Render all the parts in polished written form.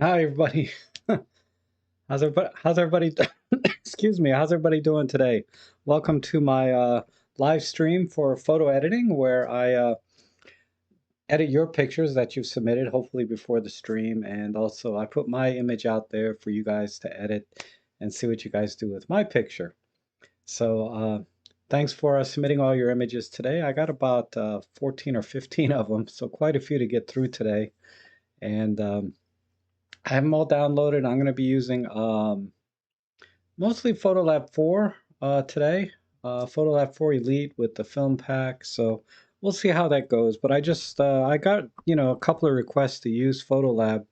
Hi, everybody. How's everybody excuse me, how's everybody doing today? Welcome to my live stream for photo editing where I edit your pictures that you've submitted hopefully before the stream, and also I put my image out there for you guys to edit and see what you guys do with my picture. So thanks for submitting all your images today. I got about 14 or 15 of them, so quite a few to get through today. And I have them all downloaded. I'm going to be using mostly Photolab 4 today. Photolab 4 Elite with the film pack. So we'll see how that goes. But I got, a couple of requests to use Photolab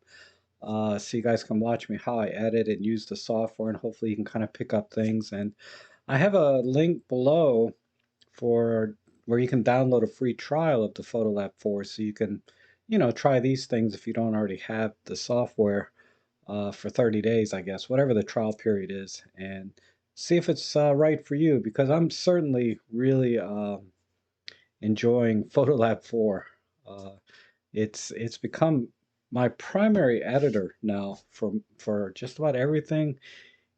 so you guys can watch me how I edit and use the software, and hopefully you can kind of pick up things. And I have a link below for where you can download a free trial of the Photolab 4 so you can, try these things if you don't already have the software for 30 days, I guess, whatever the trial period is, and see if it's right for you, because I'm certainly really enjoying Photolab 4. Uh, it's become my primary editor now for just about everything,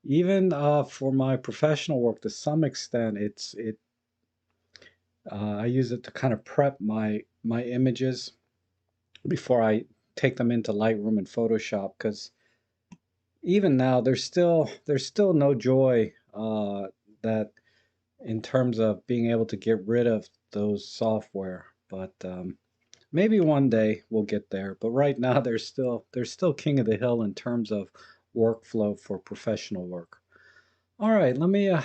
even for my professional work to some extent. I use it to kind of prep my images before I take them into Lightroom and Photoshop, because even now there's still no joy that in terms of being able to get rid of those software, but maybe one day we'll get there. But right now there's still king of the hill in terms of workflow for professional work. All right, let me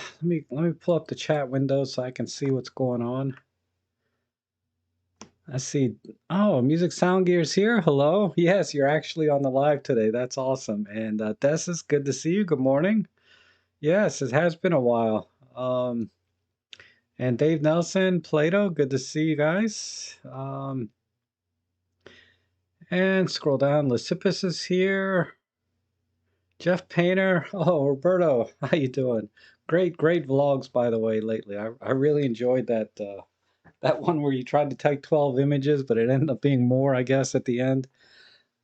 pull up the chat window so I can see what's going on. I see. Oh, Music Sound Gear's here. Hello. Yes, you're actually on the live today. That's awesome. And Des, is good to see you. Good morning. Yes, it has been a while. And Dave Nelson, Plato, good to see you guys. And scroll down. Lysippus is here. Jeff Painter. Oh, Roberto, how you doing? Great vlogs, by the way, lately. I really enjoyed that one where you tried to take 12 images, but it ended up being more, I guess, at the end.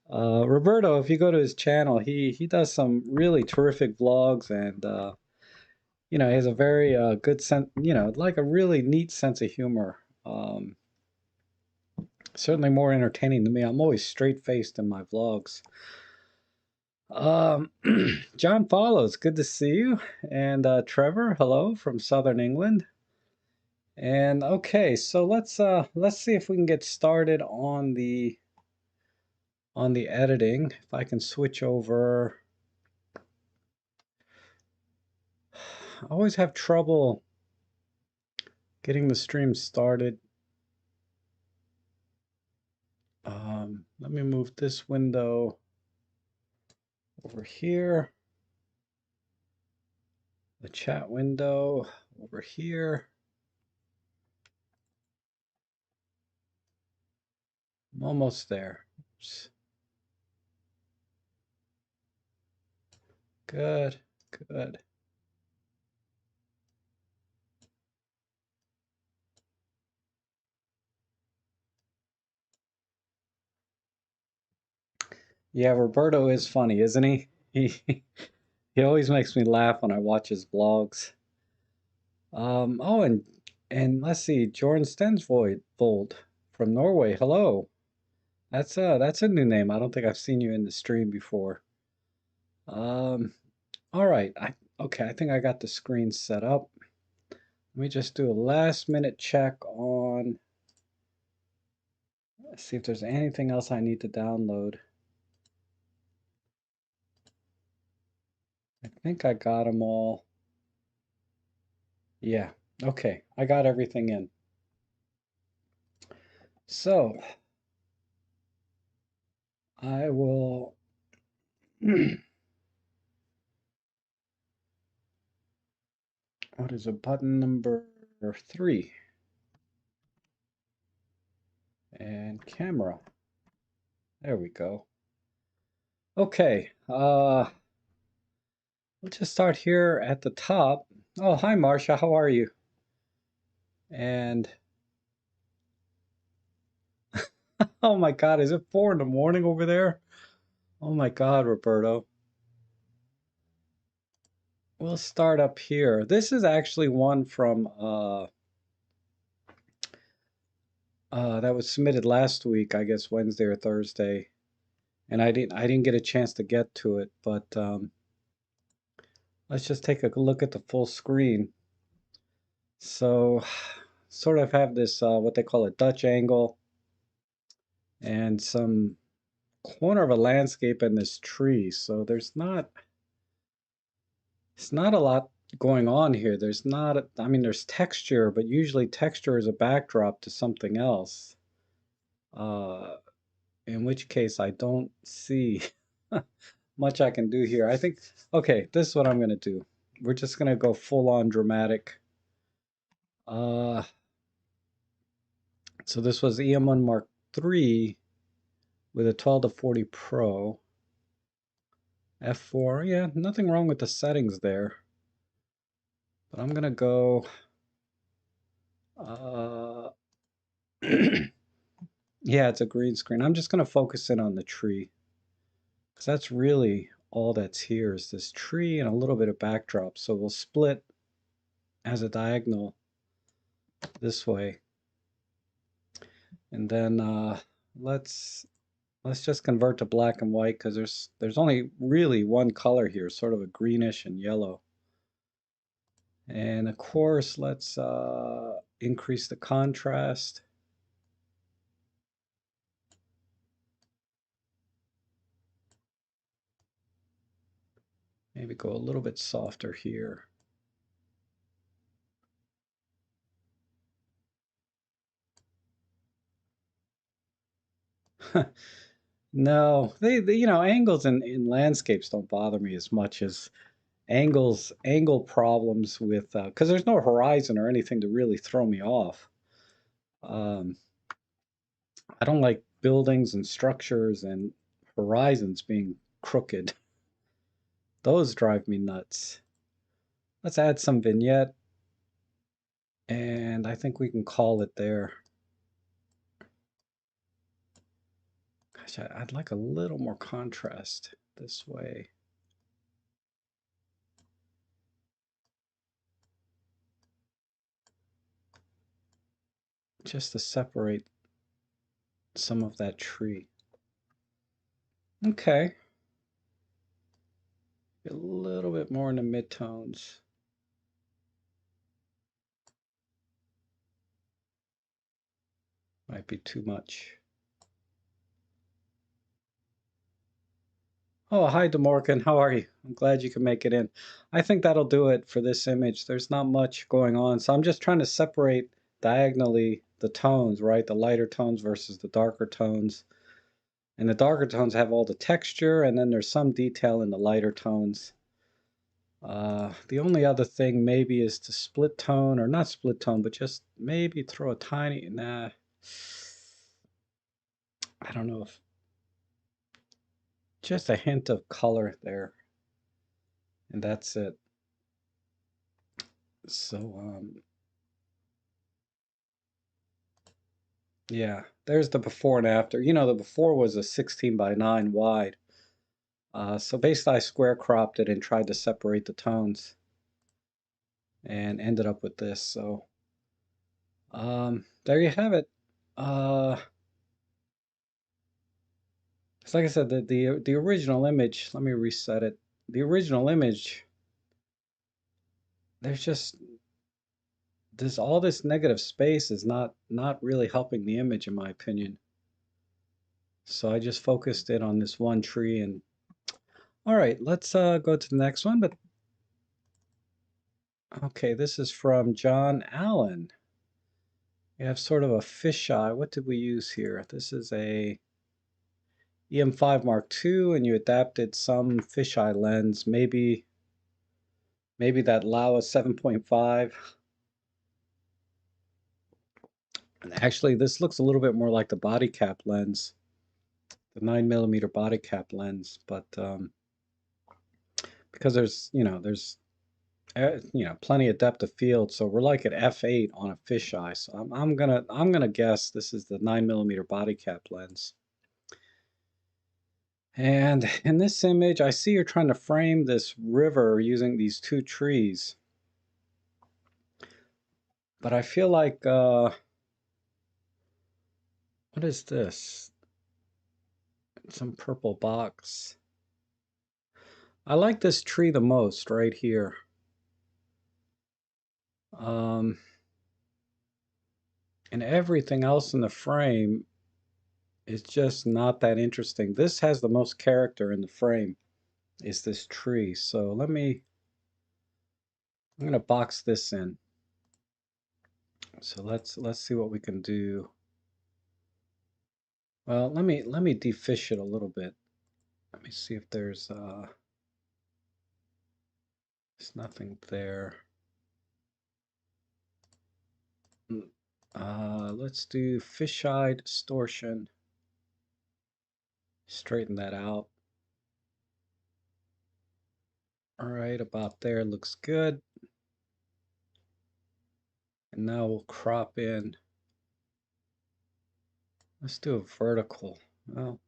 Roberto, if you go to his channel, he does some really terrific vlogs, and he has a very good sense, like a really neat sense of humor. Certainly more entertaining than me. I'm always straight-faced in my vlogs. Um, John Follows, good to see you. And Trevor, hello from Southern England. And okay, so let's see if we can get started on the editing. If I can switch over. I always have trouble getting the stream started. Let me move this window over here, the chat window over here. I'm almost there. Oops. Good, good. Yeah, Roberto is funny, isn't he? He always makes me laugh when I watch his vlogs. Oh, and let's see, Jordan Stensvold from Norway. Hello. That's a new name. I don't think I've seen you in the stream before. Um, all right. Okay, I think I got the screen set up. Let me just do a last minute check on, let's see if there's anything else I need to download. I think I got them all. Yeah, okay, I got everything in. So I will, what is it, button number 3? And camera. There we go. Okay, we'll just start here at the top. Oh, hi, Marcia, how are you? And oh my God, is it 4 in the morning over there? Oh my God, Roberto. We'll start up here. This is actually one from that was submitted last week, I guess Wednesday or Thursday, and I didn't get a chance to get to it, but let's just take a look at the full screen. So, sort of have this what they call a Dutch angle and some corner of a landscape and this tree. So it's not a lot going on here. There's not, I mean, there's texture, but usually texture is a backdrop to something else. Uh, in which case I don't see much I can do here. I think, okay, this is what I'm going to do. We're just going to go full on dramatic. Uh, so this was EM1 Mark III with a 12 to 40 Pro. F4, yeah, nothing wrong with the settings there. But I'm going to go, uh, yeah, it's a green screen. I'm just going to focus in on the tree because that's really all that's here is this tree and a little bit of backdrop. So we'll split as a diagonal this way. And then let's just convert to black and white because there's only really one color here, sort of a greenish and yellow. And of course, let's increase the contrast. Maybe go a little bit softer here. No, you know, angles in landscapes don't bother me as much as angle problems with, because there's no horizon or anything to really throw me off. Um, I don't like buildings and structures and horizons being crooked. Those drive me nuts. Let's add some vignette, and I think we can call it there. Gosh, I'd like a little more contrast this way. Just to separate some of that tree. Okay. A little bit more in the midtones. Might be too much. Oh, hi, DeMorgan. How are you? I'm glad you can make it in. I think that'll do it for this image. There's not much going on, so I'm just trying to separate diagonally the tones, right? The lighter tones versus the darker tones. And the darker tones have all the texture, and then there's some detail in the lighter tones. The only other thing maybe is to split tone, or not split tone, but just maybe throw a tiny, nah, I don't know if, just a hint of color there, and that's it. So, yeah, there's the before and after. You know, the before was a 16 by 9 wide. So basically I square cropped it and tried to separate the tones and ended up with this. So, there you have it. It's like I said, the original image, let me reset it. The original image, there's just this all this negative space is not really helping the image in my opinion. So I just focused it on this one tree and all right, let's go to the next one. But okay, this is from John Allen. We have sort of a fisheye. What did we use here? This is a EM5 Mark II, and you adapted some fisheye lens, maybe that Laowa 7.5. And actually, this looks a little bit more like the body cap lens, the 9mm body cap lens, but because there's plenty of depth of field, so we're like at f8 on a fisheye. So I'm gonna guess this is the 9mm body cap lens. And in this image, I see you're trying to frame this river using these two trees. But I feel like, what is this? Some purple box. I like this tree the most right here. Um, and everything else in the frame is just not that interesting. This has the most character in the frame, is this tree. So I'm gonna box this in. So let's see what we can do. Well, let me defish it a little bit. Let me see if there's nothing there. Let's do fisheye distortion. Straighten that out. All right, about there looks good. And now we'll crop in. Let's do a vertical. Well,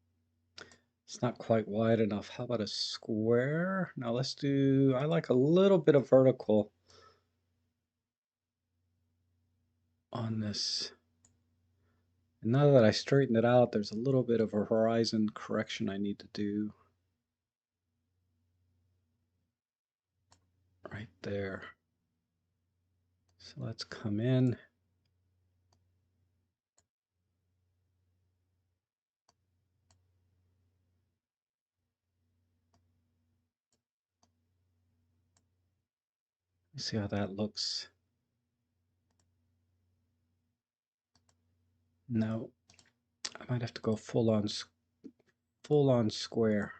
it's not quite wide enough. How about a square? Now let's do, I like a little bit of vertical on this. And now that I straighten it out, there's a little bit of a horizon correction I need to do right there. So let's come in. See how that looks. No, I might have to go full on square.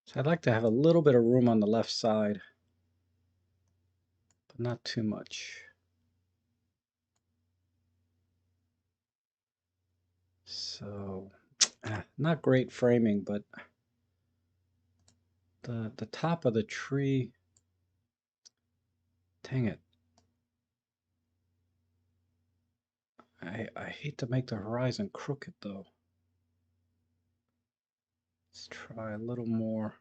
So I'd like to have a little bit of room on the left side, but not too much. So, not great framing, but the top of the tree, dang it. I hate to make the horizon crooked though. Let's try a little more.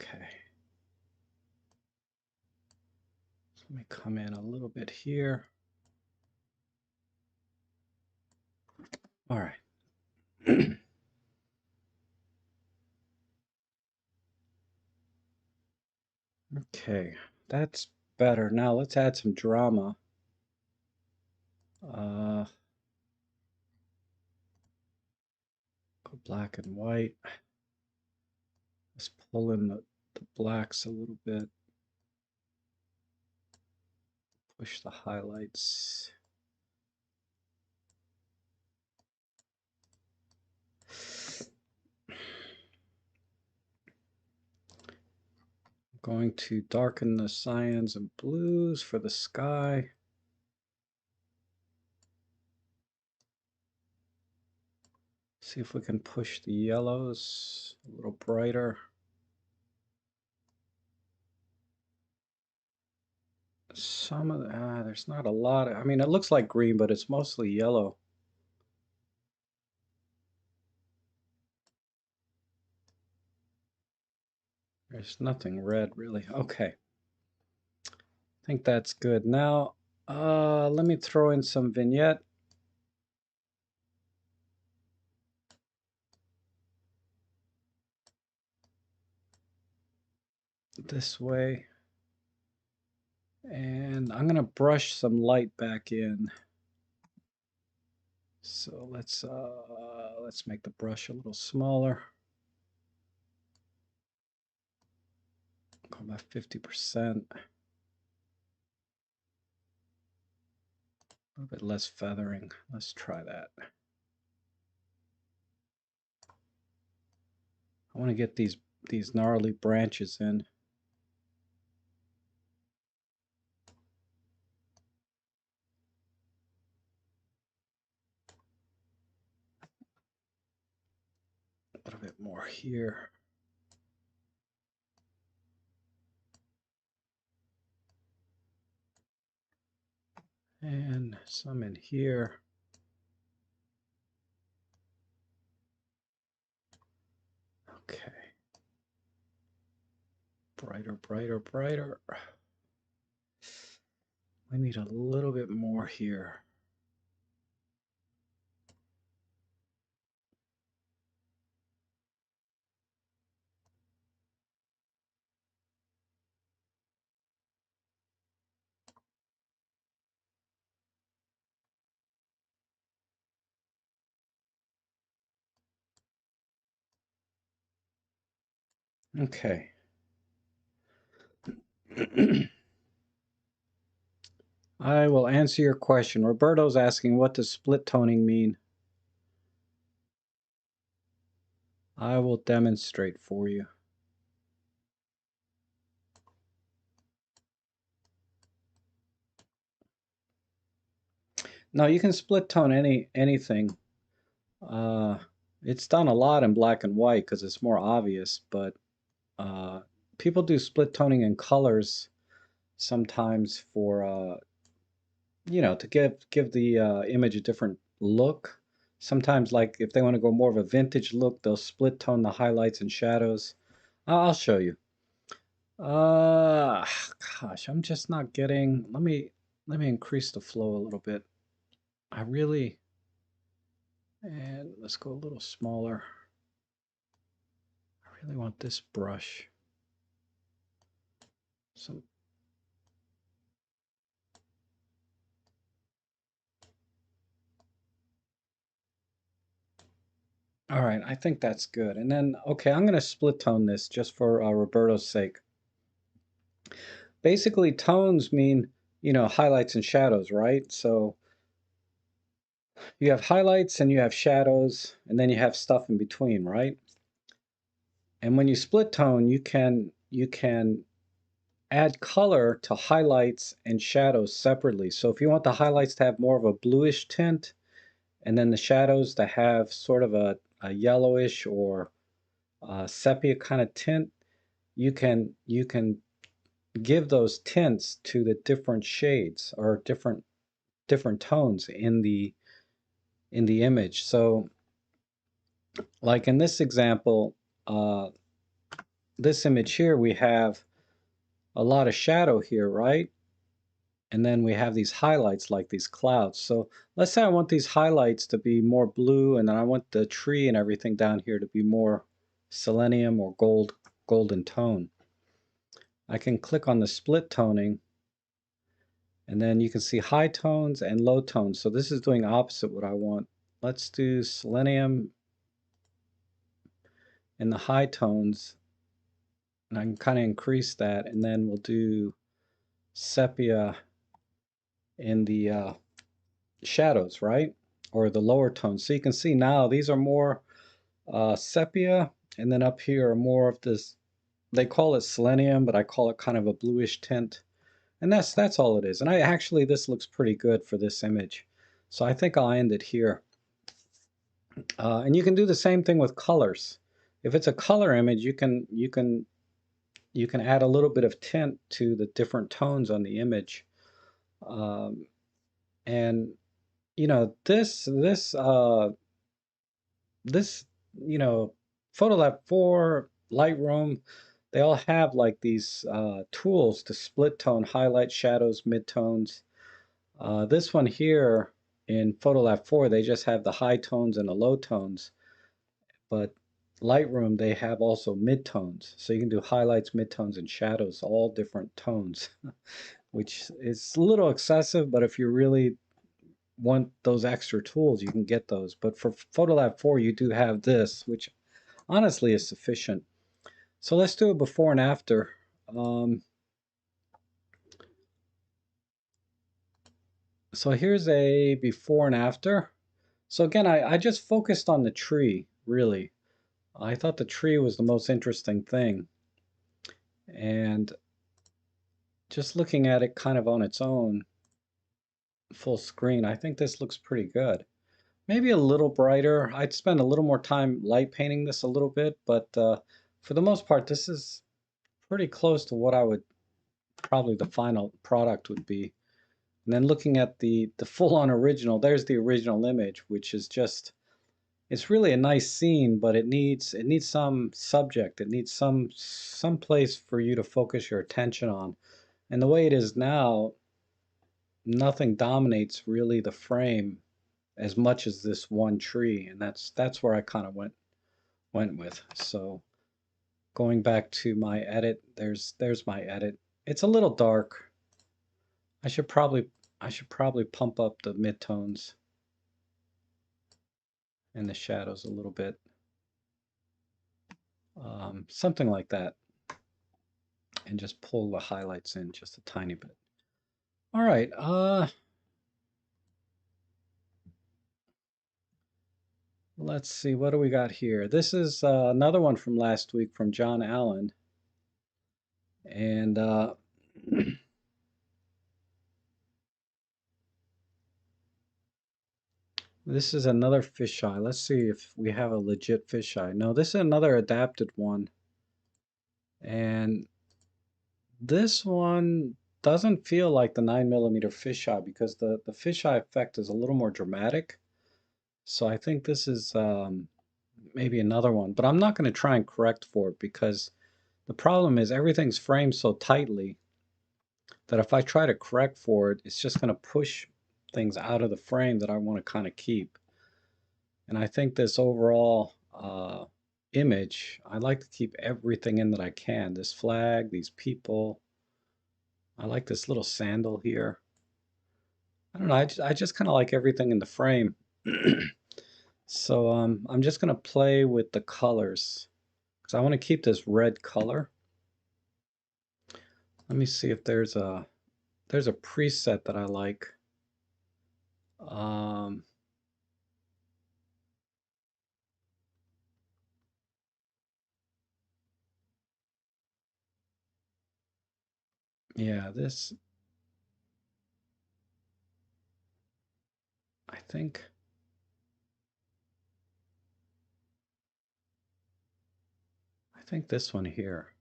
Okay. So let me come in a little bit here. All right. Okay, that's better. Now let's add some drama. Go black and white. Let's pull in the blacks a little bit. Push the highlights. I'm going to darken the cyans and blues for the sky. See if we can push the yellows a little brighter. Some of the, there's not a lot. I mean, it looks like green, but it's mostly yellow. There's nothing red really. Okay. I think that's good. Now, let me throw in some vignette. This way. And I'm going to brush some light back in. So let's make the brush a little smaller. Go about 50%. A little bit less feathering. Let's try that. I want to get these gnarly branches in. A little bit more here. And some in here. Okay. Brighter, brighter, brighter. We need a little bit more here. Okay. I will answer your question. Roberto's asking, what does split toning mean? I will demonstrate for you. Now you can split tone anything. Uh, it's done a lot in black and white because it's more obvious, but uh, people do split toning in colors sometimes for to give the image a different look. Sometimes, like if they want to go more of a vintage look, they'll split tone the highlights and shadows. I'll show you. Uh, Gosh, I'm just not getting. Let me increase the flow a little bit. I really and let's go a little smaller. I really want this brush. Some All right, I think that's good. And then, okay, I'm going to split tone this just for Roberto's sake. Basically, tones mean, highlights and shadows, right? So you have highlights and you have shadows, and then you have stuff in between, right? And when you split tone, you can add color to highlights and shadows separately. So if you want the highlights to have more of a bluish tint, and then the shadows to have sort of a yellowish or sepia kind of tint, you can give those tints to the different shades or different tones in the image. So like in this example, this image here, we have a lot of shadow here, right? And then we have these highlights like these clouds. So let's say I want these highlights to be more blue, and then I want the tree and everything down here to be more selenium or golden tone. I can click on the split toning, and then you can see high tones and low tones. So this is doing opposite what I want. Let's do selenium in the high tones, and I can kind of increase that, and then we'll do sepia in the shadows, right? Or the lower tones. So you can see now these are more sepia, and then up here are more of this, they call it selenium, but I call it kind of a bluish tint. And that's all it is. And this looks pretty good for this image. So I think I'll end it here. And you can do the same thing with colors. If it's a color image, you can add a little bit of tint to the different tones on the image. Um, and this Photolab 4, Lightroom, they all have like these tools to split tone, highlight, shadows, midtones. This one here in Photolab 4, they just have the high tones and the low tones. But Lightroom, they have also midtones. So you can do highlights, midtones, and shadows, all different tones, which is a little excessive, but if you really want those extra tools, you can get those. But for Photolab 4, you do have this, which honestly is sufficient. So let's do a before and after. Um, so here's a before and after. So again, I just focused on the tree, really. I thought the tree was the most interesting thing. And just looking at it kind of on its own, full screen, I think this looks pretty good. Maybe a little brighter. I'd spend a little more time light painting this a little bit, but for the most part, this is pretty close to what I would probably the final product would be. And then looking at the full-on original, there's the original image, which is just it's really a nice scene, but it needs some subject. It needs some place for you to focus your attention on. And the way it is now, nothing dominates really the frame as much as this one tree, and that's where I kind of went with. So going back to my edit, there's my edit. It's a little dark. I should probably I should probably pump up the midtones and the shadows a little bit. Something like that, and just pull the highlights in just a tiny bit. All right, let's see, what do we got here? This is another one from last week from John Allen, and this is another fisheye. Let's see if we have a legit fisheye. No, this is another adapted one, and this one doesn't feel like the 9mm fisheye because the fisheye effect is a little more dramatic. So I think this is maybe another one, but I'm not going to try and correct for it because the problem is everything's framed so tightly that if I try to correct for it, it's just going to push things out of the frame that I want to kind of keep. And I think this overall image, I like to keep everything in that I can. This flag, these people. I like this little sandal here. I don't know, I just kind of like everything in the frame. So I'm just going to play with the colors because I want to keep this red color. Let me see if there's a preset that I like. Um, yeah, this I think I think this one here.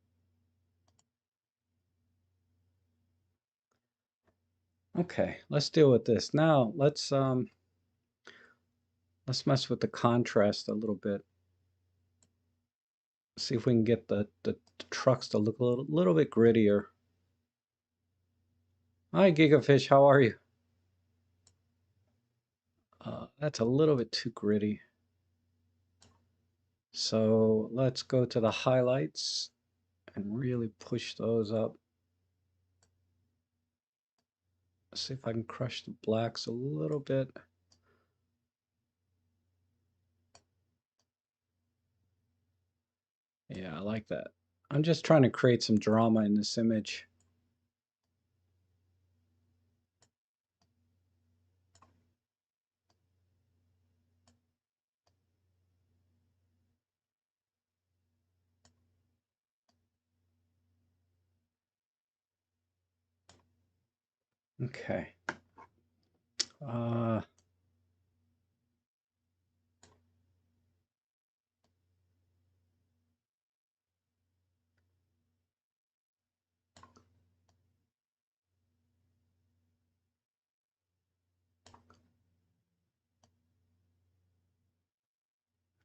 Okay, let's deal with this. Now let's mess with the contrast a little bit. See if we can get the trucks to look a little bit grittier. Hi, Gigafish, how are you? That's a little bit too gritty. So let's go to the highlights and really push those up. See if I can crush the blacks a little bit. Yeah, I like that. I'm just trying to create some drama in this image. Okay. Uh,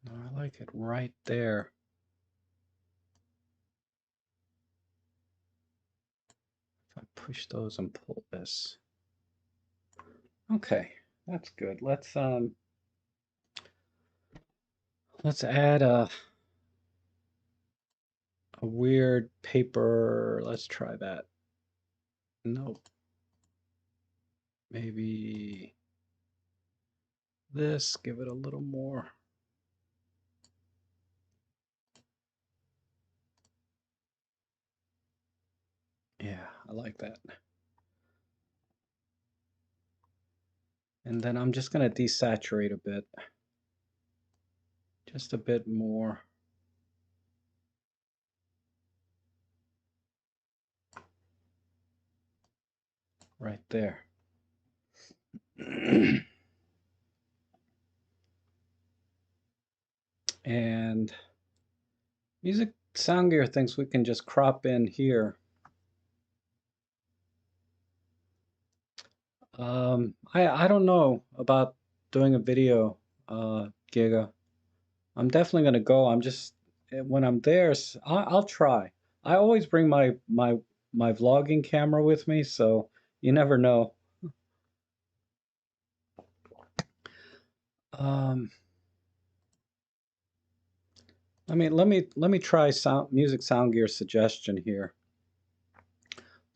I like it right there. If I push those and pull this. Okay, that's good. Let's add a weird paper. Let's try that. Nope. Maybe this, give it a little more. Yeah, I like that. And then I'm just going to desaturate a bit. Just a bit more. Right there. And Music Sound Gear thinks we can just crop in here. I don't know about doing a video, Giga. I'm definitely gonna go. I'm just when I'm there, I'll try. I always bring my vlogging camera with me, so you never know. Um, let me try sound gear suggestion here.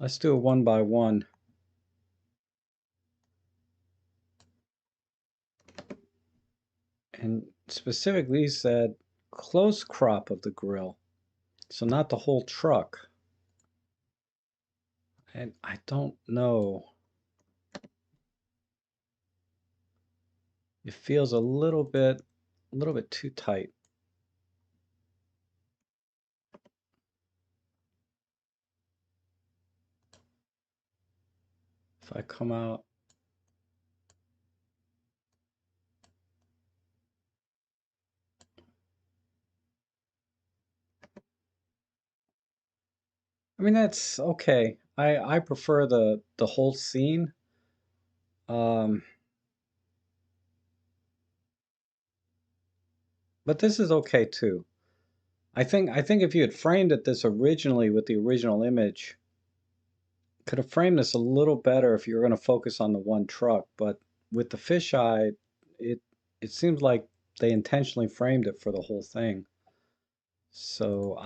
Let's do it one by one. And specifically he said close crop of the grill. So not the whole truck. And I don't know. It feels a little bit too tight. If I come out, I mean that's okay. I prefer the whole scene. Um, but this is okay too. I think if you had framed it this originally with the original image, could have framed this a little better if you were going to focus on the one truck, but with the fisheye, it it seems like they intentionally framed it for the whole thing. So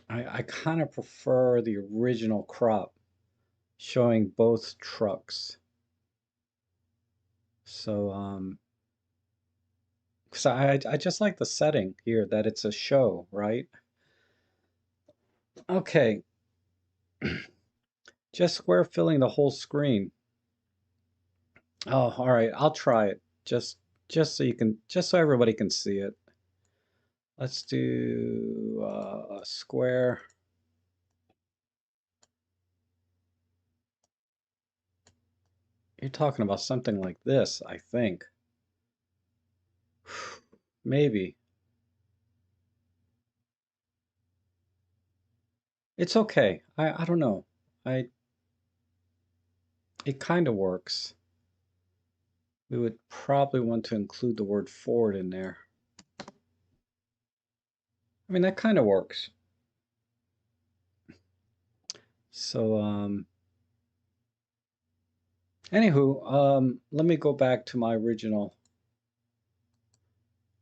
I kind of prefer the original crop showing both trucks. So, 'cause I just like the setting here that it's a show, right? Okay, just square filling the whole screen. Oh, all right, I'll try it. Just so you can, just so everybody can see it. Let's do a square. You're talking about something like this, I think. Maybe. It's okay. I don't know. I It kind of works. We would probably want to include the word Ford in there. I mean, that kind of works. So, anywho, let me go back to my original.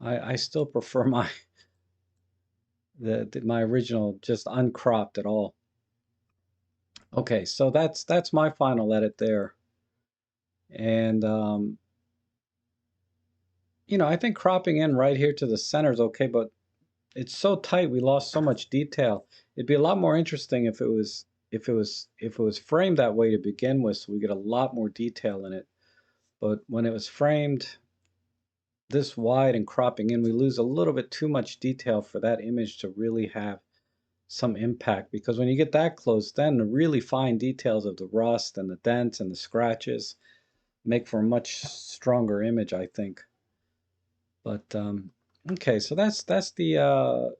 I still prefer my original just uncropped at all. Okay, so that's my final edit there. And I think cropping in right here to the center is okay, but it's so tight we lost so much detail. It'd be a lot more interesting if it was framed that way to begin with, so we get a lot more detail in it. But when it was framed this wide and cropping in, we lose a little bit too much detail for that image to really have some impact. Because when you get that close, then the really fine details of the rust and the dents and the scratches make for a much stronger image, I think. But okay, so that's the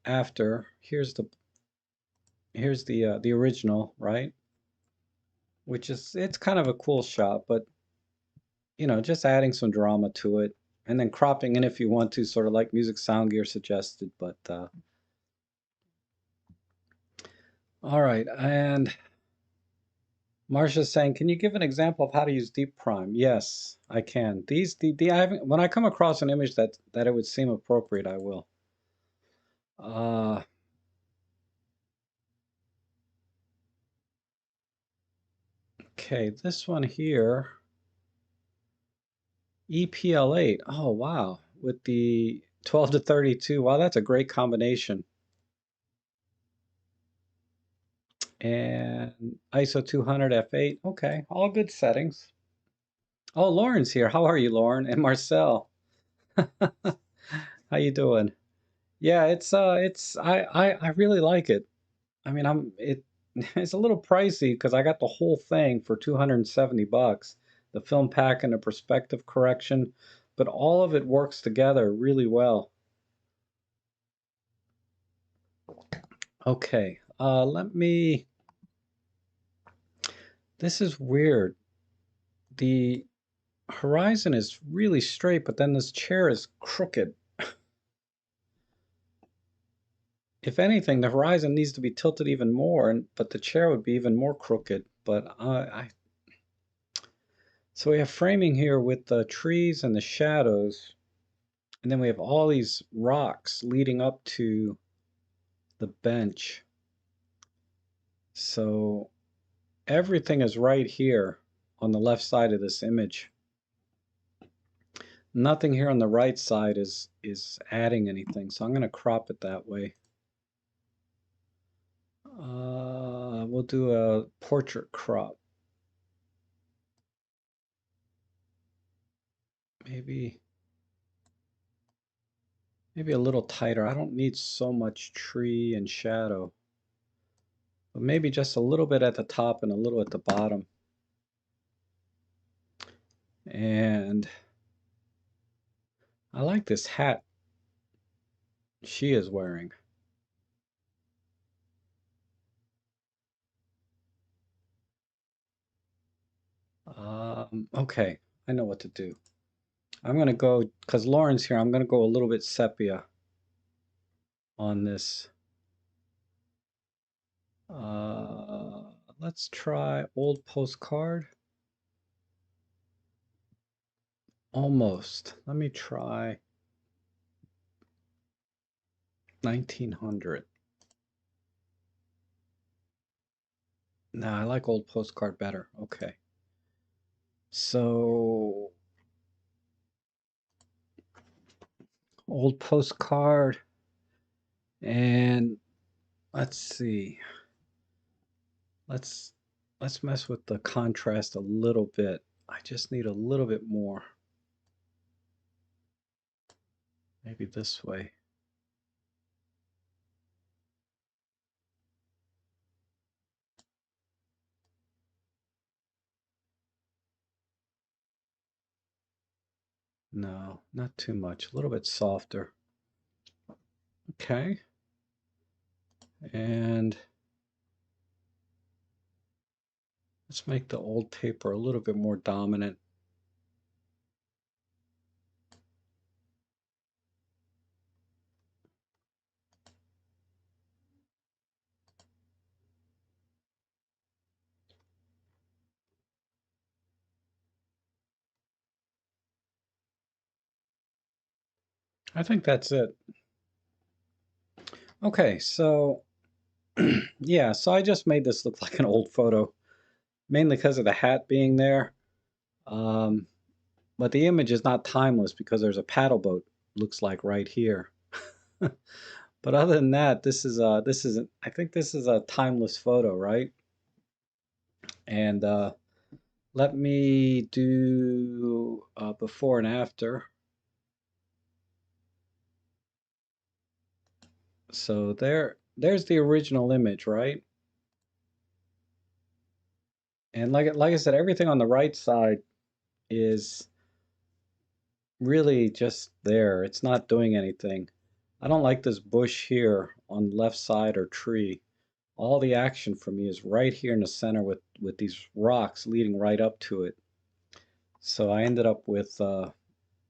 after. Here's the original, right? Which is it's kind of a cool shot, but just adding some drama to it, and then cropping in if you want to, sort of like Music Sound Gear suggested. But all right, and Marsha's saying, can you give an example of how to use Deep Prime? Yes, I can. I haven't, when I come across an image that it would seem appropriate, I will. Uh, okay, this one here, EPL8. Oh, wow. With the 12 to 32. Wow, that's a great combination. And ISO 200 f8. Okay, all good settings. Oh, Lauren's here. How are you, Lauren? And Marcel. How you doing? Yeah, I really like it. I mean, it's a little pricey because I got the whole thing for 270 bucks, the film pack and the perspective correction, but all of it works together really well. Okay, let me, this is weird. The horizon is really straight, but then this chair is crooked. If anything, the horizon needs to be tilted even more, but the chair would be even more crooked. But so we have framing here with the trees and the shadows, and then we have all these rocks leading up to the bench. So everything is right here on the left side of this image. Nothing here on the right side is adding anything, so I'm going to crop it that way. We'll do a portrait crop. Maybe maybe a little tighter. I don't need so much tree and shadow, but maybe just a little bit at the top and a little at the bottom. And I like this hat she is wearing. Okay, I know what to do. I'm gonna go, because Lauren's here, I'm gonna go a little bit sepia on this. Uh, let's try old postcard. Almost. Let me try 1900. No, I like old postcard better. Okay. So, old postcard, and let's see. Let's let's mess with the contrast a little bit. I just need a little bit more. Maybe this way. No, not too much. A little bit softer. Okay. And let's make the old paper a little bit more dominant. I think that's it. Okay, so yeah, so I just made this look like an old photo, mainly because of the hat being there. Um, but the image is not timeless because there's a paddle boat, looks like right here. But other than that, this is I think this is a timeless photo, right? And let me do before and after. So there's the original image, right? And like I said, everything on the right side is really just there. It's not doing anything. I don't like this bush here on the left side or tree. All the action for me is right here in the center with these rocks leading right up to it. So I ended up with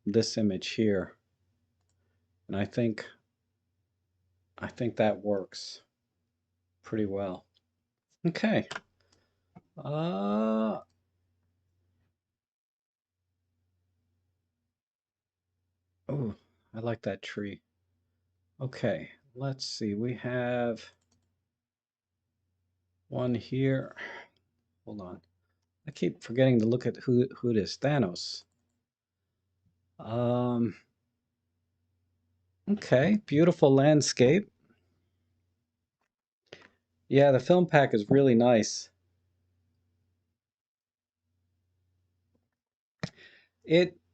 this image here, and I think that works pretty well. Okay. Uh, oh, I like that tree. Okay, let's see. We have one here. Hold on. I keep forgetting to look at who it is. Thanos. Um, okay, beautiful landscape. Yeah, the film pack is really nice.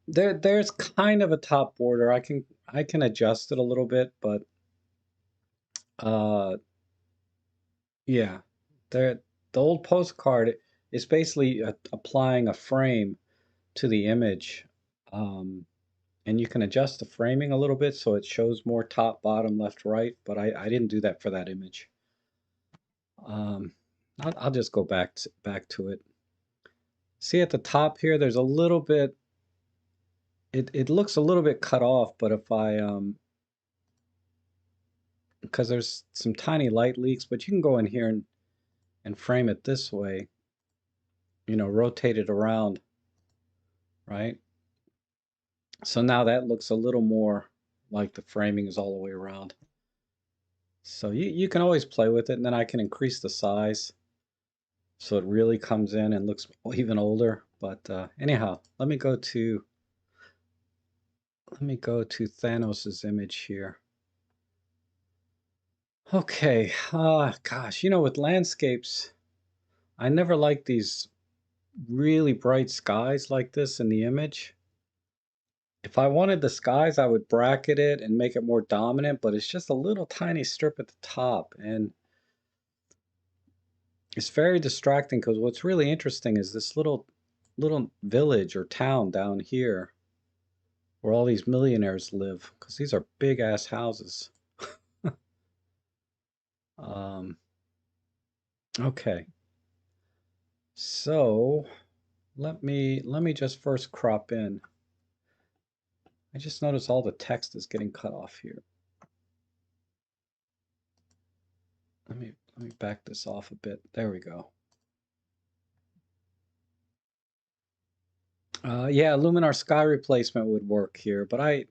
There's kind of a top border. I can adjust it a little bit, but uh yeah. There the old postcard is basically applying a frame to the image. Um and you can adjust the framing a little bit so it shows more top, bottom, left, right, but I didn't do that for that image. Um, I'll just go back to it. See at the top here, there's a little bit, it looks a little bit cut off, but if I, because there's some tiny light leaks, but you can go in here and frame it this way, rotate it around, right? So now that looks a little more like the framing is all the way around. So you can always play with it, and then I can increase the size so it really comes in and looks even older. But anyhow, let me go to Thanos's image here. Okay, gosh, with landscapes, I never like these really bright skies like this in the image. If I wanted the skies, I would bracket it and make it more dominant, but it's just a little tiny strip at the top, and it's very distracting because what's really interesting is this little village or town down here where all these millionaires live, because these are big ass houses. Um, okay, so let me just first crop in. I just noticed all the text is getting cut off here. Let me back this off a bit. There we go. Yeah, Luminar Sky Replacement would work here, but I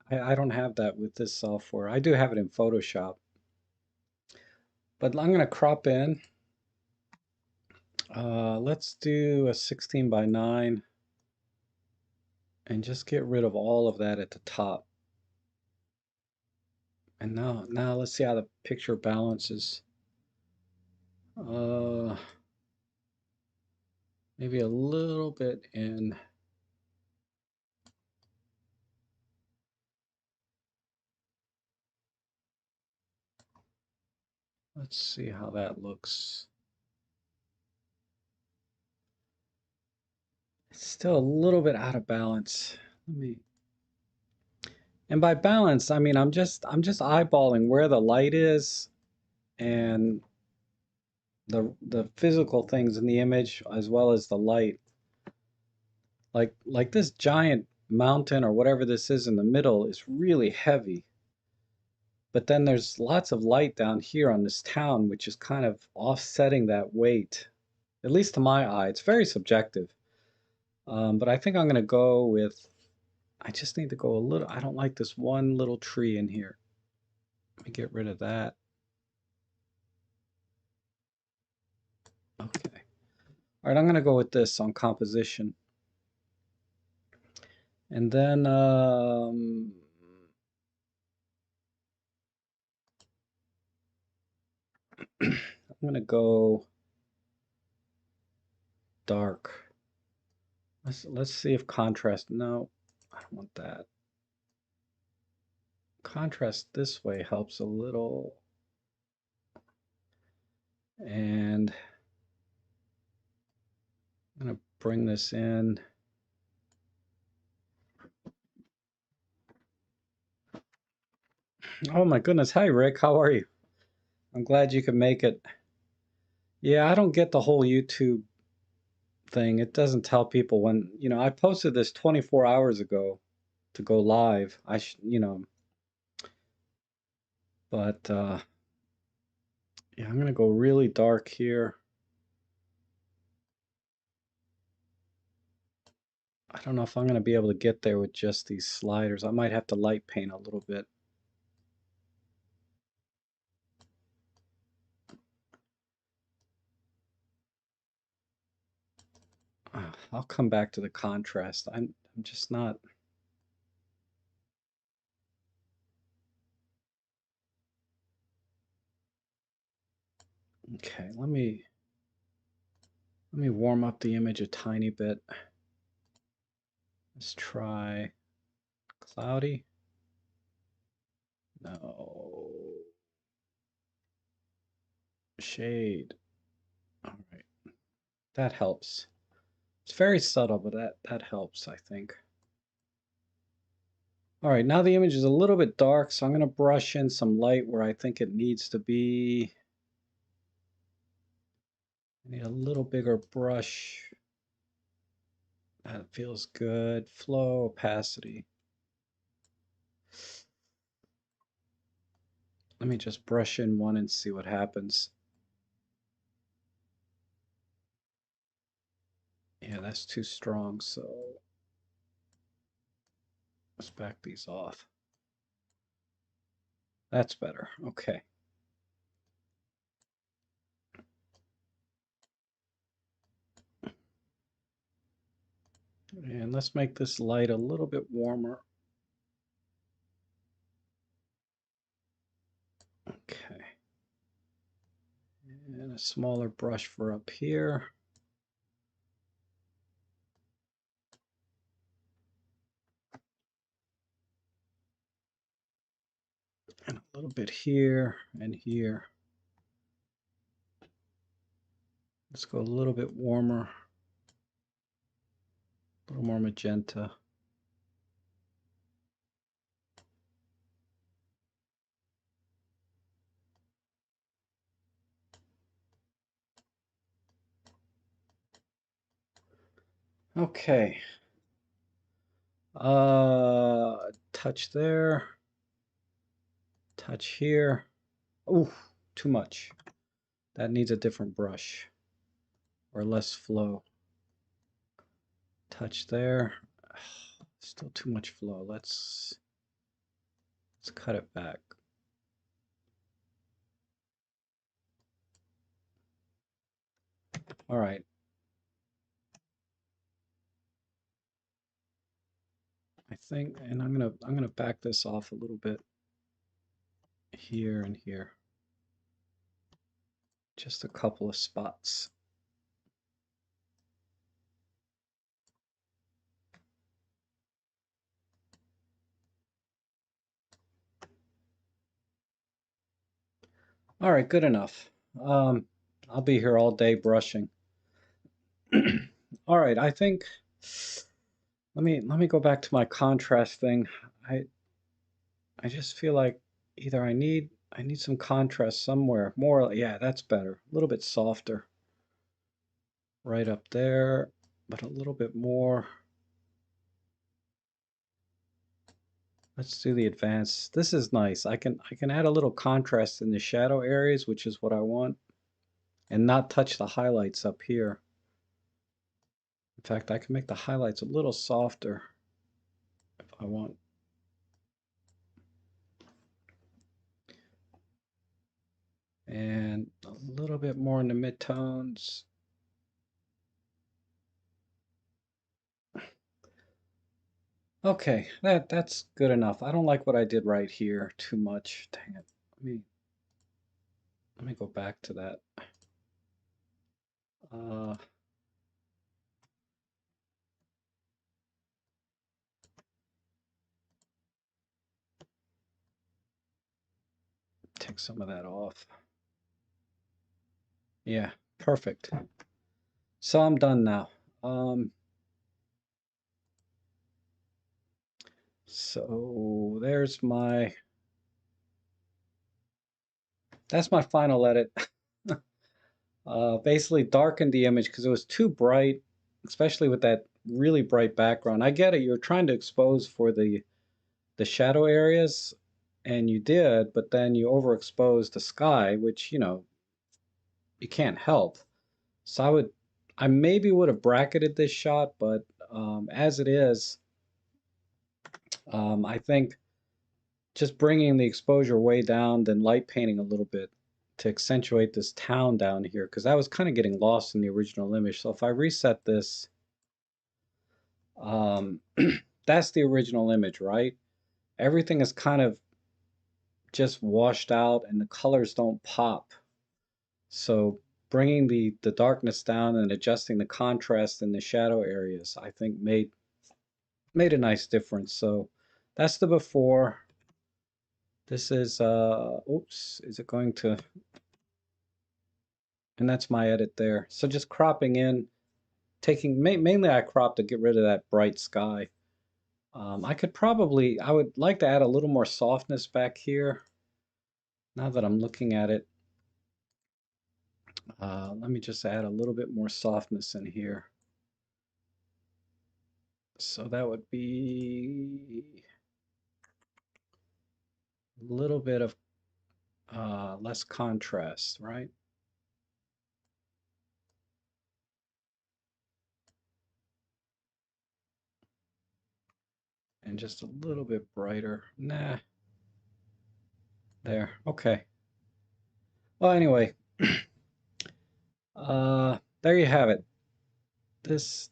don't have that with this software. I do have it in Photoshop. But I'm going to crop in. Let's do a 16 by 9 and just get rid of all of that at the top. And now let's see how the picture balances. Uh, maybe a little bit in. Let's see how that looks. It's still a little bit out of balance. And by balance, I mean I'm just eyeballing where the light is and the physical things in the image as well as the light. Like this giant mountain or whatever this is in the middle is really heavy. But then there's lots of light down here on this town, which is kind of offsetting that weight, at least to my eye. It's very subjective. But I think I'm going to go with, I just need to go a little, I don't like this one little tree in here. Let me get rid of that. Okay. All right, I'm going to go with this on composition. And then I'm going to go dark. Let's see if contrast, no, I don't want that. Contrast this way helps a little. And I'm going to bring this in. Oh my goodness. Hi, Rick. How are you? I'm glad you could make it. Yeah, I don't get the whole YouTube thing. It doesn't tell people when, I posted this 24 hours ago to go live. But yeah, I'm going to go really dark here. I don't know if I'm going to be able to get there with just these sliders. I might have to light paint a little bit. I'll come back to the contrast. I'm just not. Okay, let me warm up the image a tiny bit. Let's try cloudy. No. Shade. All right. That helps. It's very subtle, but that helps, I think. All right, now the image is a little bit dark, so I'm going to brush in some light where I think it needs to be. Need a little bigger brush. That feels good. Flow, opacity. Let me just brush in one and see what happens. Yeah, that's too strong, so let's back these off. That's better. Okay. And let's make this light a little bit warmer. Okay. And a smaller brush for up here. And a little bit here and here. Let's go a little bit warmer. A little more magenta. Okay. Touch there. Touch here. Ooh, too much. That needs a different brush or less flow. Touch there. Still too much flow. Let's cut it back. All right. I think, and I'm gonna back this off a little bit here and here. Just a couple of spots. All right, good enough. I'll be here all day brushing. All right, I think let me go back to my contrast thing. I just feel like either I need some contrast somewhere. More, yeah, that's better. A little bit softer. Right up there, but a little bit more. Let's do the advanced. This is nice. I can add a little contrast in the shadow areas, which is what I want, and not touch the highlights up here. In fact, I can make the highlights a little softer if I want. And a little bit more in the midtones. Okay, that's good enough. I don't like what I did right here too much. Dang it. Let me go back to that. Uh, take some of that off. Yeah, perfect. So I'm done now. So that's my final edit. Basically darkened the image because it was too bright, especially with that really bright background. I get it, you're trying to expose for the shadow areas, and you did, but then you overexposed the sky, which, you can't help. So I maybe would have bracketed this shot, but as it is, I think just bringing the exposure way down, then light painting a little bit to accentuate this town down here, because that was kind of getting lost in the original image. So if I reset this, um, that's the original image, right? Everything is kind of just washed out and the colors don't pop. So bringing the darkness down and adjusting the contrast in the shadow areas, I think made a nice difference. So that's the before. This is oops, is it going to, and that's my edit there. So just cropping in, mainly I crop to get rid of that bright sky. I would like to add a little more softness back here. Now that I'm looking at it, Let me just add a little bit more softness in here. So that would be a little bit of less contrast, right? And just a little bit brighter. Nah, there. Okay. Well, anyway, there you have it. This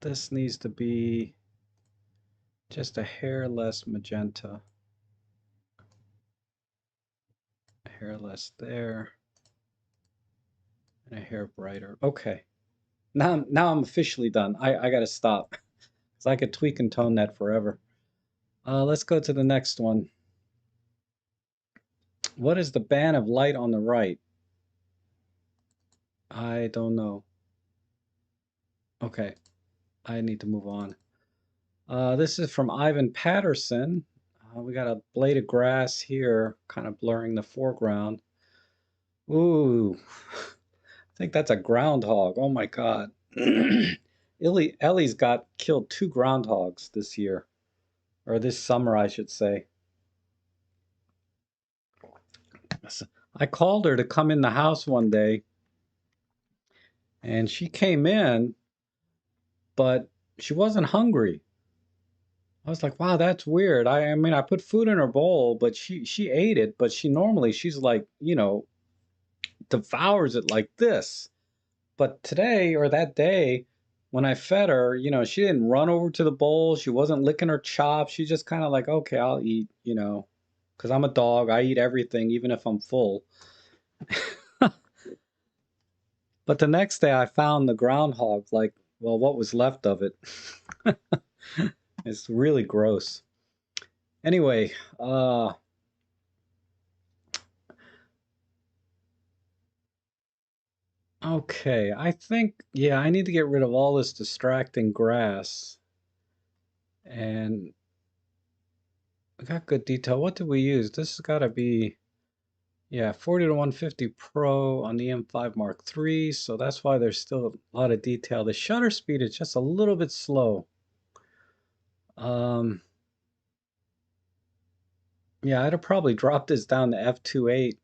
this needs to be just a hair less magenta, a hair less there, and a hair brighter. Okay. Now I'm officially done. I gotta stop because I could tweak and tone that forever. Let's go to the next one. What is the band of light on the right? I don't know. Okay, I need to move on. This is from Ivan Patterson. We got a blade of grass here, kind of blurring the foreground. Ooh, I think that's a groundhog. Oh my God. Ellie's got killed 2 groundhogs this year, or this summer, I should say. I called her to come in the house one day, and she came in, but she wasn't hungry. I was like, wow, that's weird. I mean, I put food in her bowl, but she ate it, but she's like, devours it like this. But today or that day, when I fed her, she didn't run over to the bowl. She wasn't licking her chops. She just kind of like, okay, I'll eat, because I'm a dog. I eat everything, even if I'm full. But the next day I found the groundhog, like, well, what was left of it. It's really gross. Anyway, okay, I think, yeah, I need to get rid of all this distracting grass. And we got good detail. What did we use? This has got to be, yeah, 40 to 150 Pro on the M5 Mark III, so that's why there's still a lot of detail. The shutter speed is just a little bit slow. Um, yeah, I'd have probably dropped this down to f2.8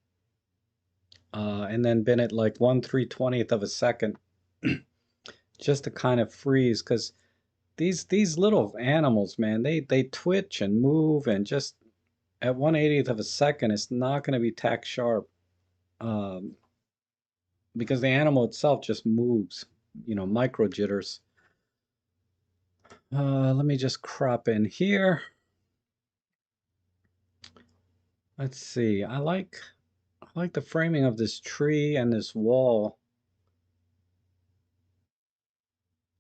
and then been at like 1/320th of a second just to kind of freeze because these little animals, man, they twitch and move and just at 1/80th of a second, it's not going to be tack sharp um, because the animal itself just moves, micro jitters. Let me just crop in here. Let's see. I like the framing of this tree and this wall.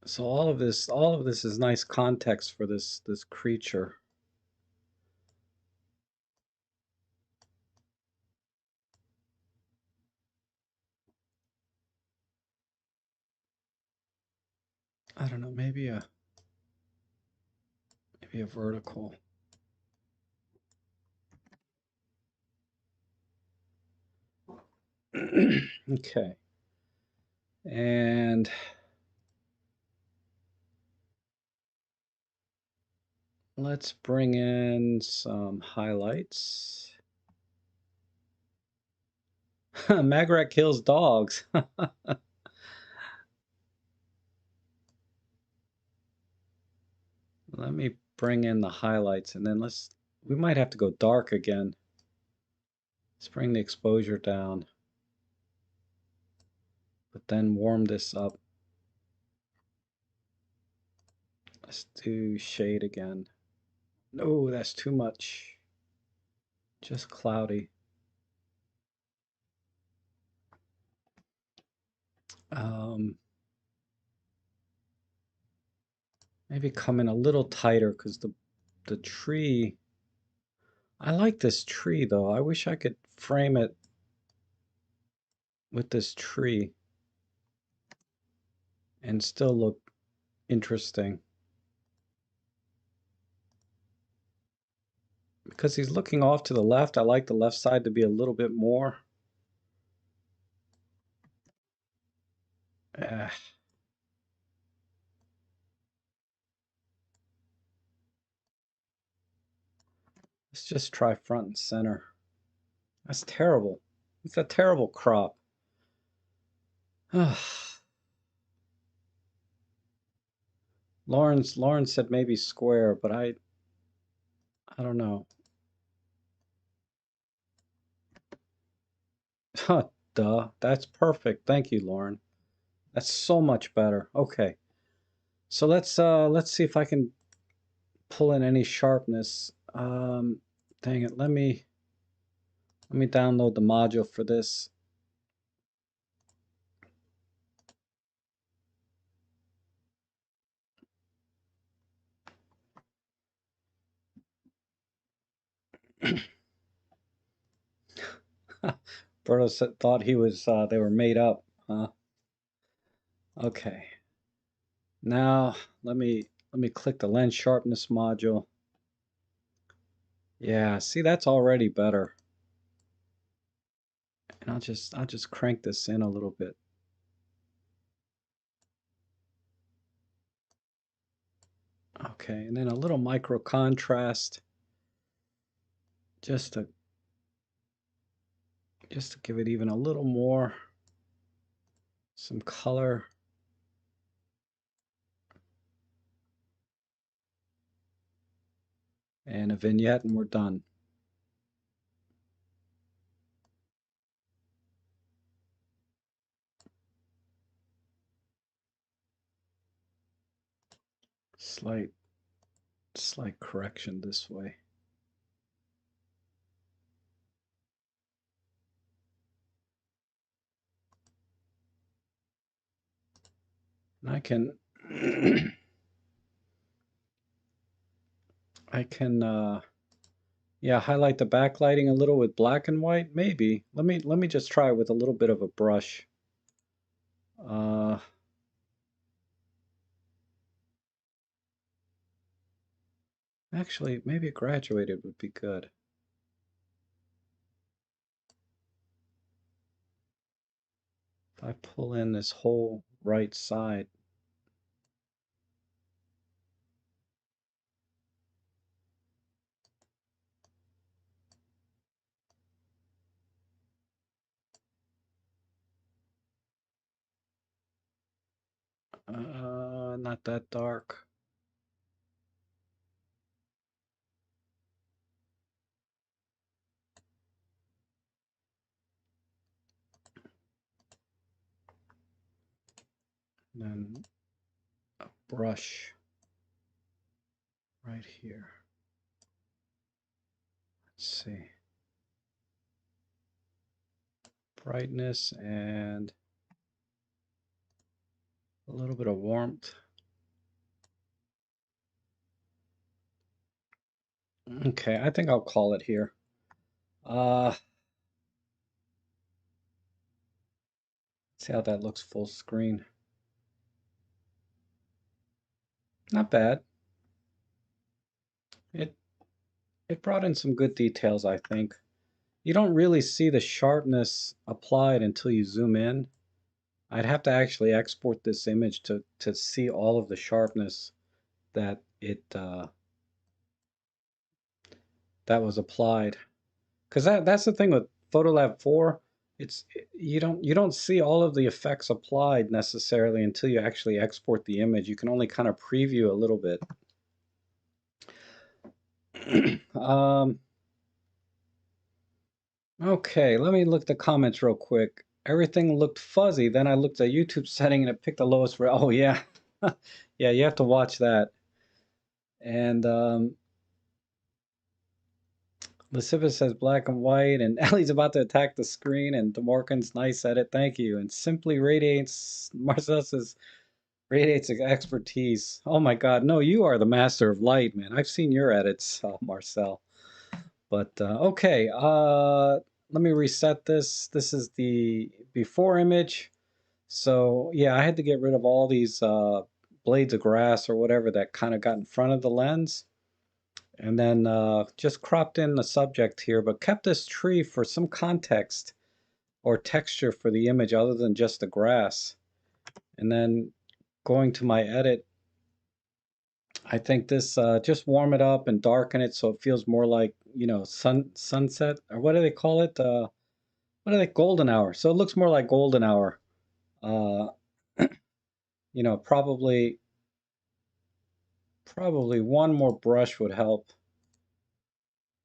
So all of this is nice context for this creature. I don't know, maybe a vertical. Okay. And let's bring in some highlights. Magrat kills dogs. Let me bring in the highlights and then we might have to go dark again. Let's bring the exposure down, but then warm this up. Let's do shade again. No, that's too much. Just cloudy. Um, Maybe come in a little tighter because the tree. I like this tree though. I wish I could frame it with this tree and still look interesting. Because he's looking off to the left, I like the left side to be a little bit more. Uh, let's just try front and center. That's terrible. It's a terrible crop. Lauren said maybe square, but I don't know. Duh. That's perfect. Thank you, Lauren. That's so much better. Okay. So let's see if I can pull in any sharpness. Dang it. Let me download the module for this. Berto thought he was they were made up. Okay. Now let me click the lens sharpness module. Yeah, see that's already better. And I'll just crank this in a little bit. Okay, and then a little micro contrast just to give it even a little more some color. And a vignette and we're done. Slight correction this way. And I can I can yeah, highlight the backlighting a little with black and white, maybe. Let me just try with a little bit of a brush. Actually, maybe a graduated would be good. If I pull in this whole right side. Not that dark. And then a brush right here. Let's see. Brightness and a little bit of warmth. Okay, I think I'll call it here. See how that looks full screen. Not bad. It it brought in some good details, I think. You don't really see the sharpness applied until you zoom in. I'd have to actually export this image to see all of the sharpness that that was applied. Because that's the thing with Photolab 4. It's you don't see all of the effects applied necessarily until you actually export the image. You can only kind of preview a little bit. Okay, let me look at the comments real quick. Everything looked fuzzy. Then I looked at YouTube setting and it picked the lowest. Oh yeah, yeah, you have to watch that. And Lysippus says black and white, and Ellie's about to attack the screen, and DeMorgan's nice at it. Thank you. And simply radiates. Marcel says radiates expertise. Oh my God, no, you are the master of light, man. I've seen your edits, Marcel. But okay, let me reset this. This is the before image. So yeah, I had to get rid of all these blades of grass or whatever that kind of got in front of the lens. And then just cropped in the subject here, but kept this tree for some context or texture for the image other than just the grass. And then going to my edit, I think this just warm it up and darken it so it feels more like, sunset, or what do they call it? What are they? Golden hour. So it looks more like golden hour. Uh, probably one more brush would help.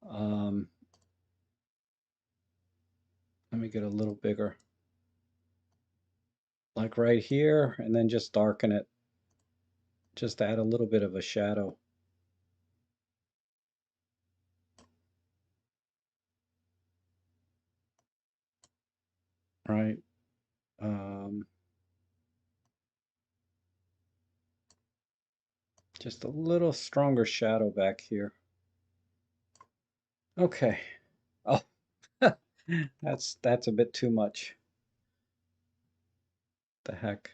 Um, Let me get a little bigger, like right here, and then just darken it, just to add a little bit of a shadow. Right. Um, just a little stronger shadow back here. Okay. Oh, that's a bit too much. The heck.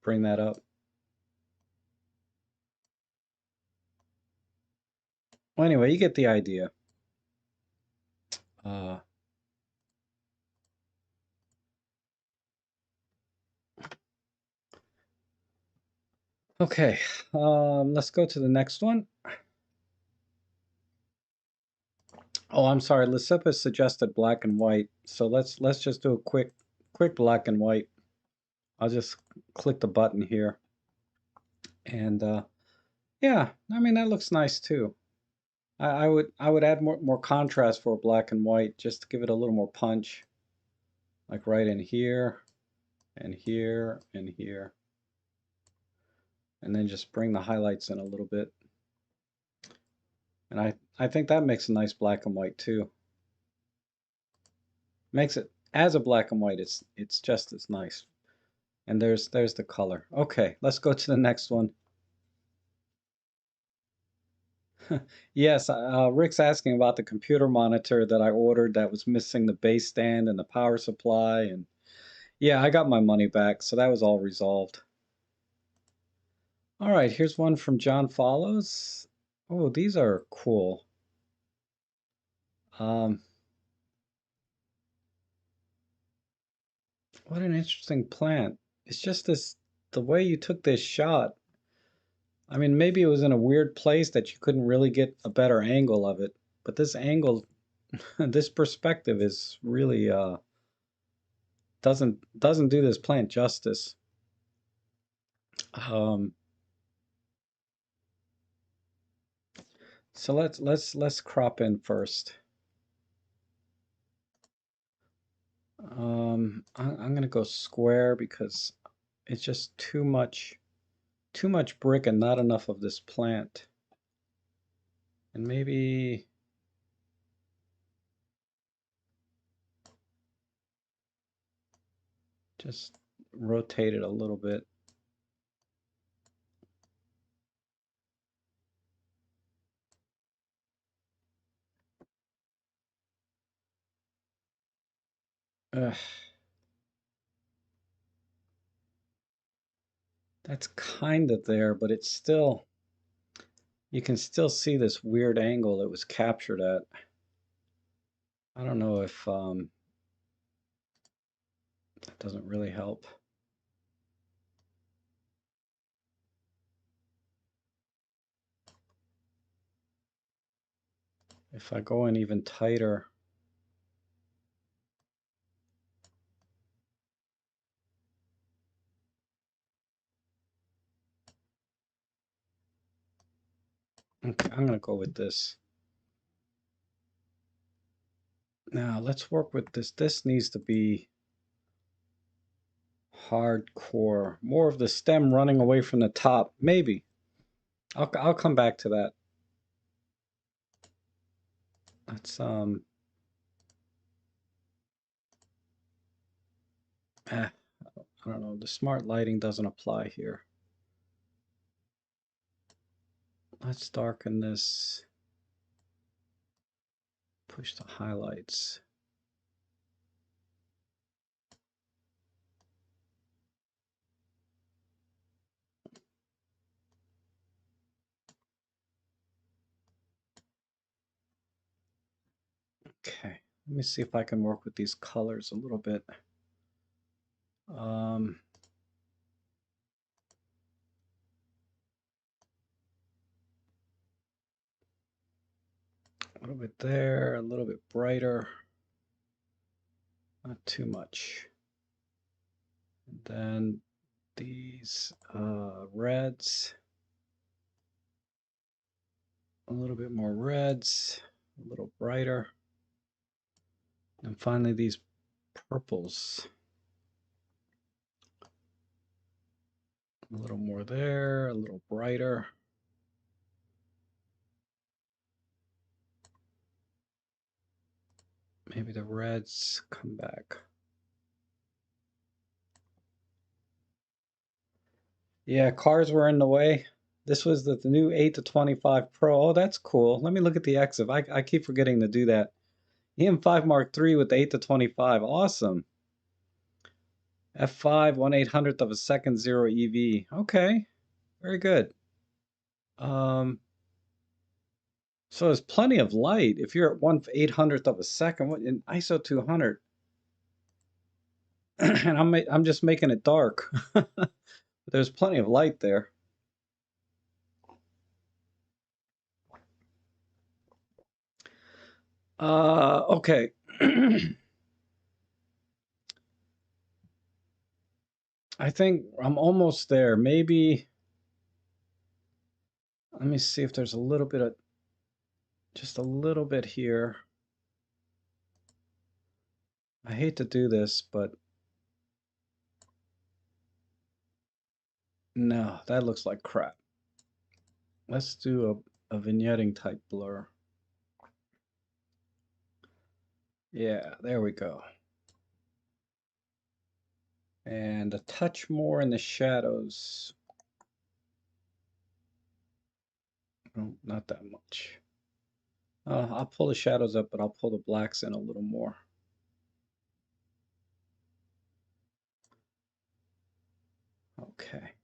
Bring that up. Well, anyway, you get the idea. Uh, okay. Let's go to the next one. Oh, I'm sorry. Lysippus suggested black and white, so let's just do a quick black and white. I'll just click the button here, and yeah, I mean that looks nice too. I would add more contrast for black and white just to give it a little more punch, like right in here and here and here, and then just bring the highlights in a little bit. And I think that makes a nice black and white too. Makes it as a black and white, it's just as nice. And there's the color. Okay, let's go to the next one. Yes, Rick's asking about the computer monitor that I ordered that was missing the base stand and the power supply, and yeah, I got my money back, so that was all resolved. All right, here's one from John Follows. Oh, these are cool. Um, what an interesting plant. It's just the way you took this shot. I mean, maybe it was in a weird place that you couldn't really get a better angle of it, but this angle, this perspective is really doesn't do this plant justice. Um, so let's crop in first. I'm gonna go square because it's just too much brick and not enough of this plant. And maybe just rotate it a little bit. Ugh, that's kind of there, but it's still, you can still see this weird angle it was captured at. I don't know if that doesn't really help. If I go in even tighter, okay, I'm gonna go with this. Now let's work with this. This needs to be hardcore. More of the stem running away from the top. Maybe. I'll come back to that. Let's I don't know. The smart lighting doesn't apply here. Let's darken this. Push the highlights. Okay. Let me see if I can work with these colors a little bit. Um, A little bit there, a little bit brighter, not too much. And then these reds, a little bit more reds, a little brighter. And finally these purples. A little more there, a little brighter. Maybe the reds come back. Yeah, cars were in the way. This was the new 8 to 25 Pro. Oh, that's cool. Let me look at the EXIF. I keep forgetting to do that. EM5 Mark III with the 8 to 25. Awesome. F5, 1/800th of a second, 0 EV. Okay, very good. So there's plenty of light. If you're at 1/800th of a second, what in ISO 200, and I'm just making it dark. There's plenty of light there. Okay. I think I'm almost there. Maybe, let me see if there's a little bit of, just a little bit here. I hate to do this, but no, that looks like crap. Let's do a vignetting type blur. Yeah, there we go. And a touch more in the shadows. Oh, not that much. I'll pull the shadows up, but I'll pull the blacks in a little more. Okay.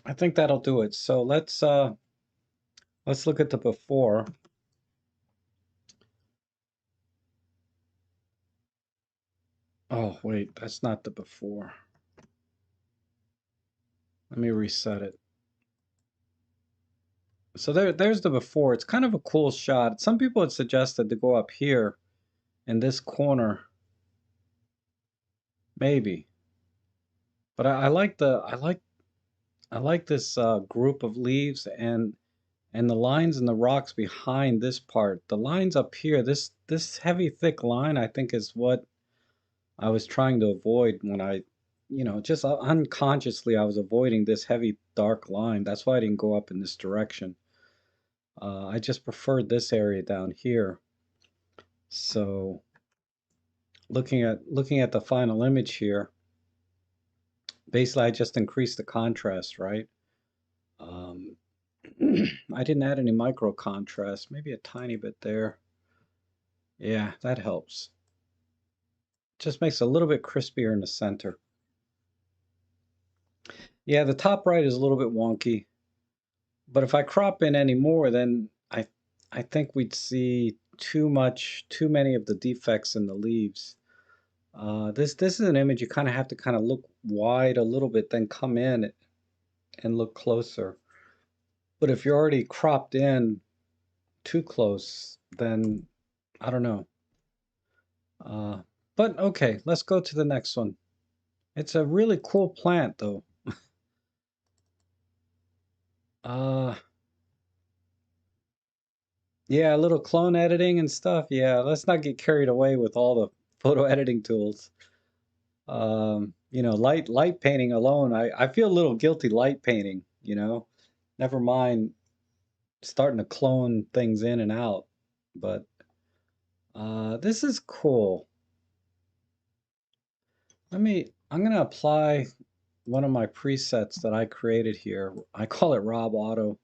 I think that'll do it. So let's look at the before. Oh, wait, that's not the before. Let me reset it. So there's the before. It's kind of a cool shot. Some people had suggested to go up here in this corner. Maybe. But I like this group of leaves and the lines and the rocks behind this part. The lines up here, this heavy thick line, I think is what I was trying to avoid when I, just unconsciously I was avoiding this heavy dark line. That's why I didn't go up in this direction. I just preferred this area down here. So looking at the final image here, basically I just increased the contrast, right? Um, I didn't add any micro contrast, maybe a tiny bit there. Yeah, that helps. Just makes it a little bit crispier in the center. Yeah, the top right is a little bit wonky, but if I crop in any more, then I think we'd see too many of the defects in the leaves. This is an image you kind of have to kind of look wide a little bit, then come in and look closer. But if you're already cropped in too close, then I don't know. Uh, but okay, let's go to the next one. It's a really cool plant, though. Uh, yeah, a little clone editing and stuff. Yeah, let's not get carried away with all the photo editing tools. Light painting alone, I feel a little guilty light painting, Never mind starting to clone things in and out. But this is cool. I'm gonna apply one of my presets that I created here. I call it Rob Auto.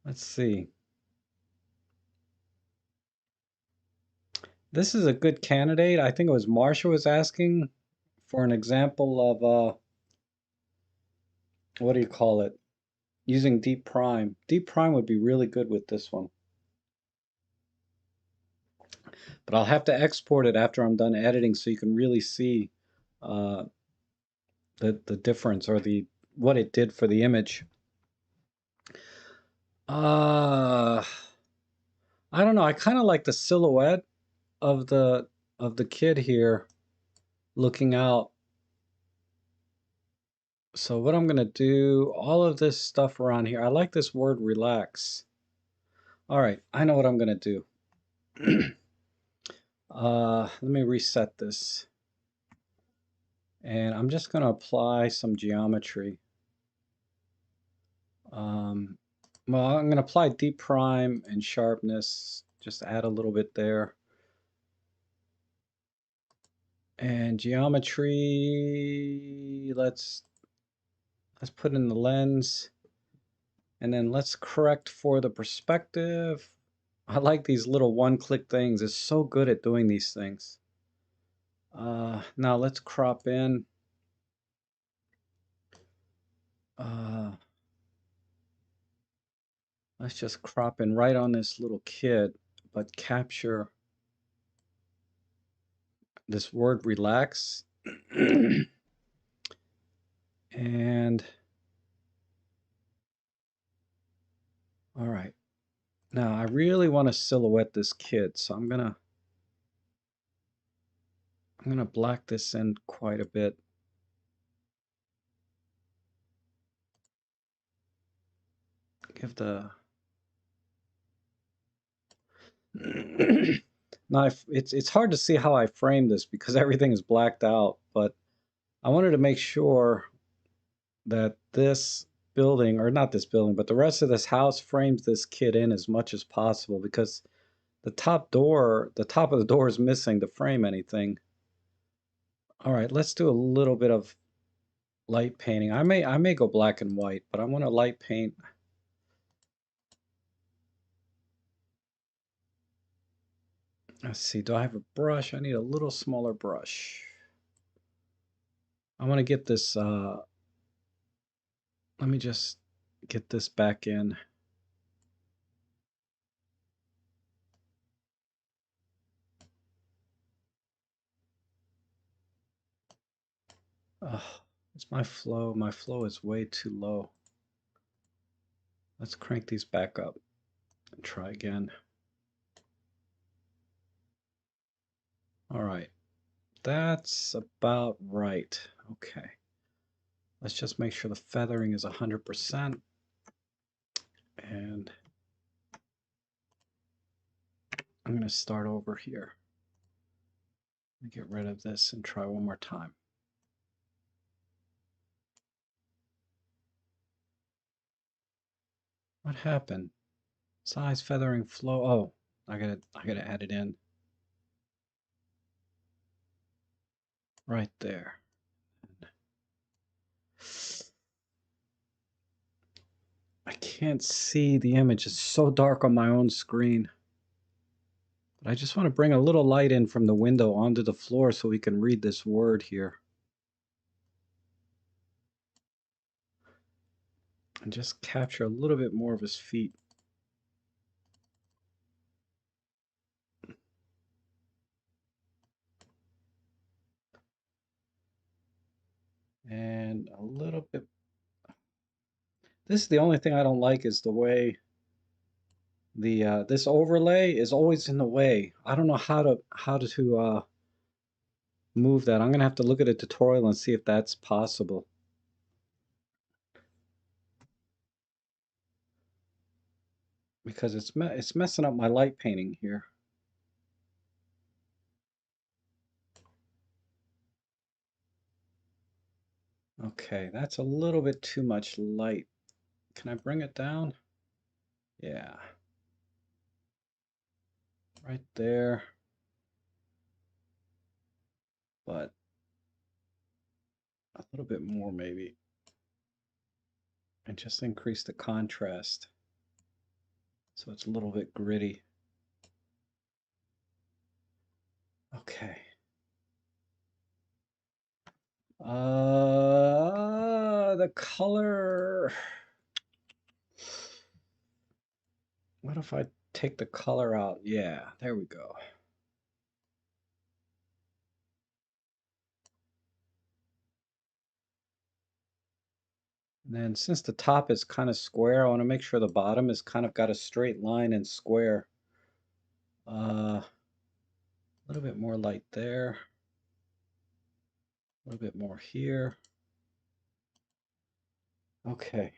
Let's see. This is a good candidate. I think it was Marsha was asking for an example of what do you call it? Using Deep Prime. Deep Prime would be really good with this one. But I'll have to export it after I'm done editing so you can really see uh, the difference or the what it did for the image. Uh, I don't know. I kind of like the silhouette of the kid here looking out. So what I'm gonna do, all of this stuff around here, I like this word relax. All right, I know what I'm gonna do. Let me reset this. And I'm just gonna apply some geometry. Um, well, I'm gonna apply deep prime and sharpness, just add a little bit there. And geometry, let's put in the lens. And then let's correct for the perspective. I like these little one-click things. It's so good at doing these things. Now let's crop in. Uh, let's just crop in right on this little kid, but capture this word relax. And all right. Now I really want to silhouette this kid, so I'm gonna black this in quite a bit. Give the now it's hard to see how I frame this because everything is blacked out, but I wanted to make sure that this building, or not this building, but the rest of this house frames this kid in as much as possible because the top of the door is missing to frame anything. All right, let's do a little bit of light painting. I may go black and white, but I want to light paint. Let's see, do I have a brush? I need a little smaller brush. I want to get this, let me just get this back in. It's my flow. My flow is way too low. Let's crank these back up and try again. All right, that's about right. Okay, let's just make sure the feathering is 100%. And I'm going to start over here. Get rid of this and try one more time. What happened? Size, feathering, flow. Oh, I gotta add it in. Right there. I can't see the image. It's so dark on my own screen. But I just want to bring a little light in from the window onto the floor so we can read this word here. And just capture a little bit more of his feet. And a little bit. This is the only thing I don't like is the way this overlay is always in the way. I don't know how to move that. I'm gonna have to look at a tutorial and see if that's possible. Because it's messing up my light painting here. Okay, that's a little bit too much light. Can I bring it down? Yeah. Right there. But a little bit more maybe. And just increase the contrast so it's a little bit gritty. Okay. The color. What if I take the color out? Yeah, there we go. And then since the top is kind of square, I want to make sure the bottom is kind of got a straight line and square. A little bit more light there, a little bit more here. Okay.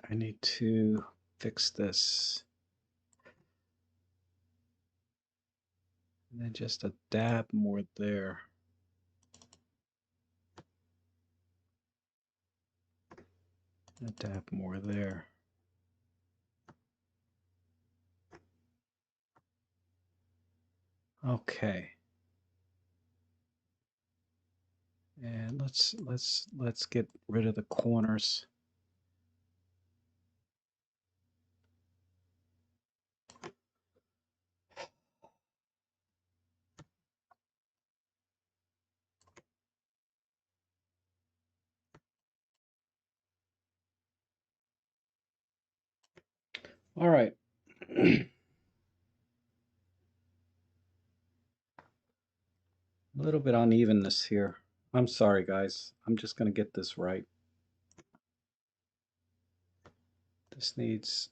I need to fix this. And then just a dab more there. A dab more there. Okay. And let's get rid of the corners. All right. A little bit unevenness here. I'm sorry, guys. I'm just going to get this right. This needs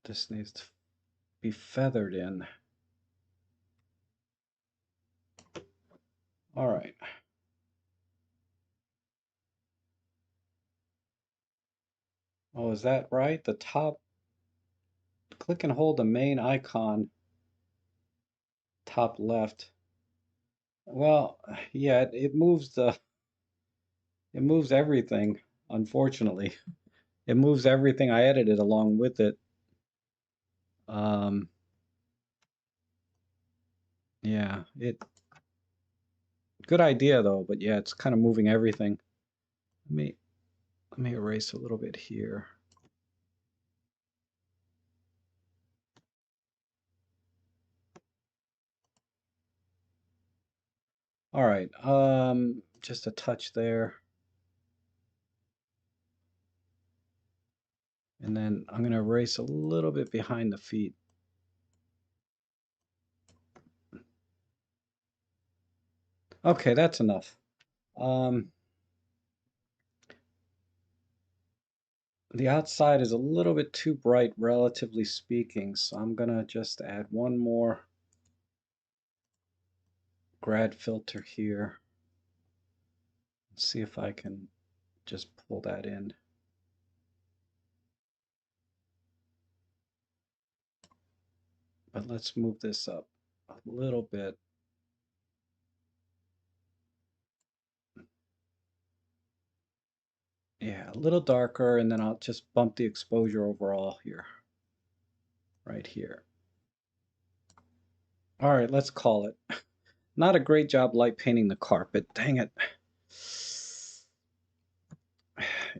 this needs to be feathered in. All right. Oh, is that right? The top, click and hold the main icon, top left. Well, yeah, it moves everything, unfortunately. It moves everything I edited along with it. Um, yeah, good idea though, but yeah, it's kind of moving everything. Let me let me erase a little bit here. All right, just a touch there. And then I'm gonna erase a little bit behind the feet. Okay, that's enough. Um, the outside is a little bit too bright, relatively speaking, so I'm gonna just add one more grad filter here. See if I can just pull that in. But let's move this up a little bit. Yeah, a little darker, and then I'll just bump the exposure overall here, right here. All right, let's call it. Not a great job light painting the carpet. Dang it.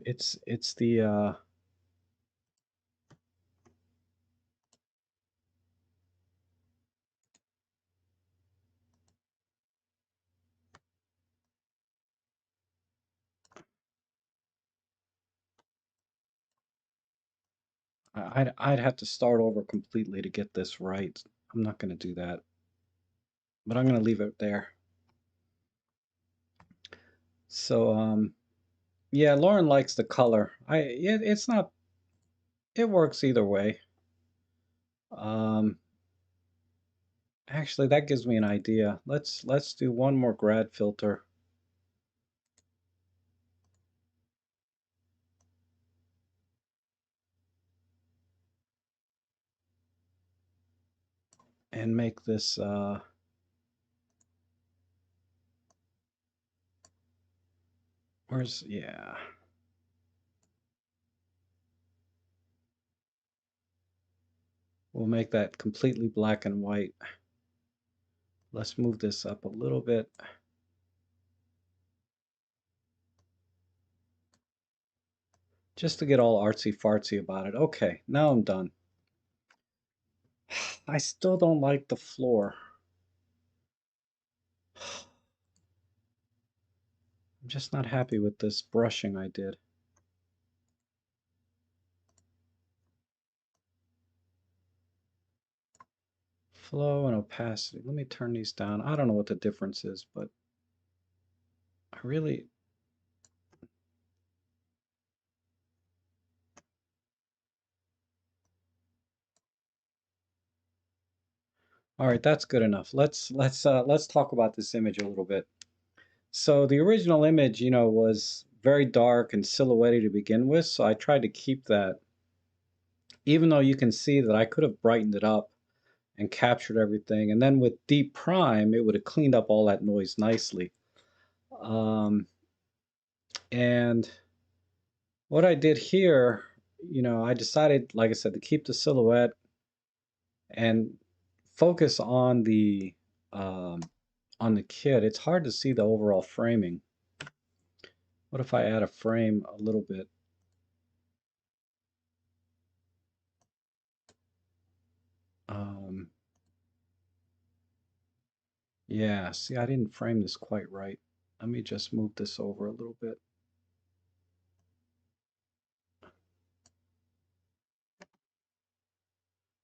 It's the I'd have to start over completely to get this right. I'm not going to do that, but I'm going to leave it there. So yeah, Lauren likes the color. It's not, it works either way. Um, actually, that gives me an idea. Let's do one more grad filter. And make this yeah. We'll make that completely black and white. Let's move this up a little bit. Just to get all artsy fartsy about it. Okay, now I'm done. I still don't like the floor. I'm just not happy with this brushing I did. Flow and opacity. Let me turn these down. I don't know what the difference is, but I really... All right, that's good enough. Let's talk about this image a little bit. So the original image, was very dark and silhouetted to begin with, so I tried to keep that, even though you can see that I could have brightened it up and captured everything. And then with Deep Prime, it would have cleaned up all that noise nicely. Um, and what I did here, I decided, like I said, to keep the silhouette and focus um, on the kit. It's hard to see the overall framing. What if I add a frame a little bit? Um, yeah, see, I didn't frame this quite right. Let me just move this over a little bit.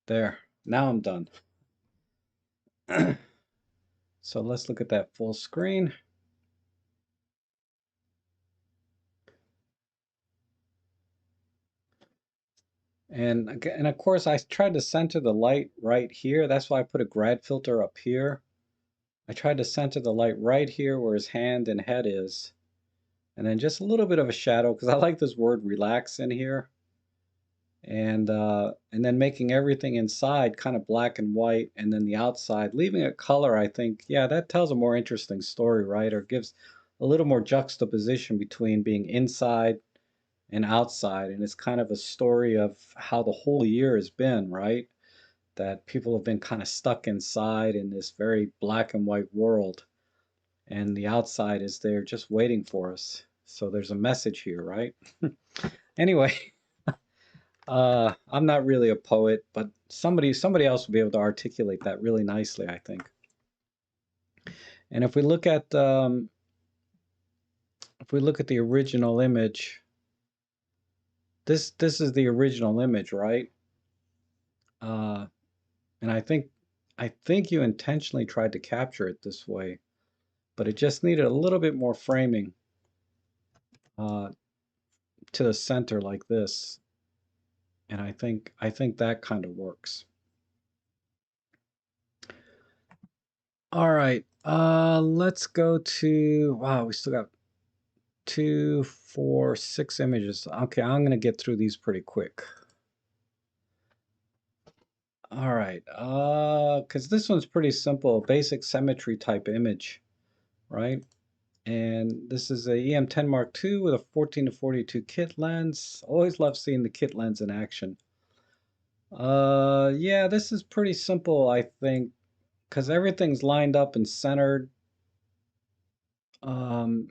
There, now I'm done. So let's look at that full screen. And of course, I tried to center the light right here. That's why I put a grad filter up here. I tried to center the light right here where his hand and head is. And then just a little bit of a shadow, because I like this word relax in here. And then making everything inside kind of black and white, and then the outside leaving a color. I think, yeah, that tells a more interesting story, right? Or gives a little more juxtaposition between being inside and outside, and it's kind of a story of how the whole year has been, right? That people have been kind of stuck inside in this very black and white world, and the outside is there just waiting for us. So there's a message here, right? Anyway, I'm not really a poet, but somebody else will be able to articulate that really nicely, I think. And if we look at the original image, this is the original image, right? Uh, and I think you intentionally tried to capture it this way, but it just needed a little bit more framing uh, to the center like this, and I think that kind of works. All right, let's go to, wow, we still got 2, 4, 6 images. Okay, I'm gonna get through these pretty quick. All right, because this one's pretty simple, basic symmetry type image, right? And this is a EM10 Mark II with a 14 to 42 kit lens. Always love seeing the kit lens in action. Yeah, this is pretty simple, I think, because everything's lined up and centered. Um,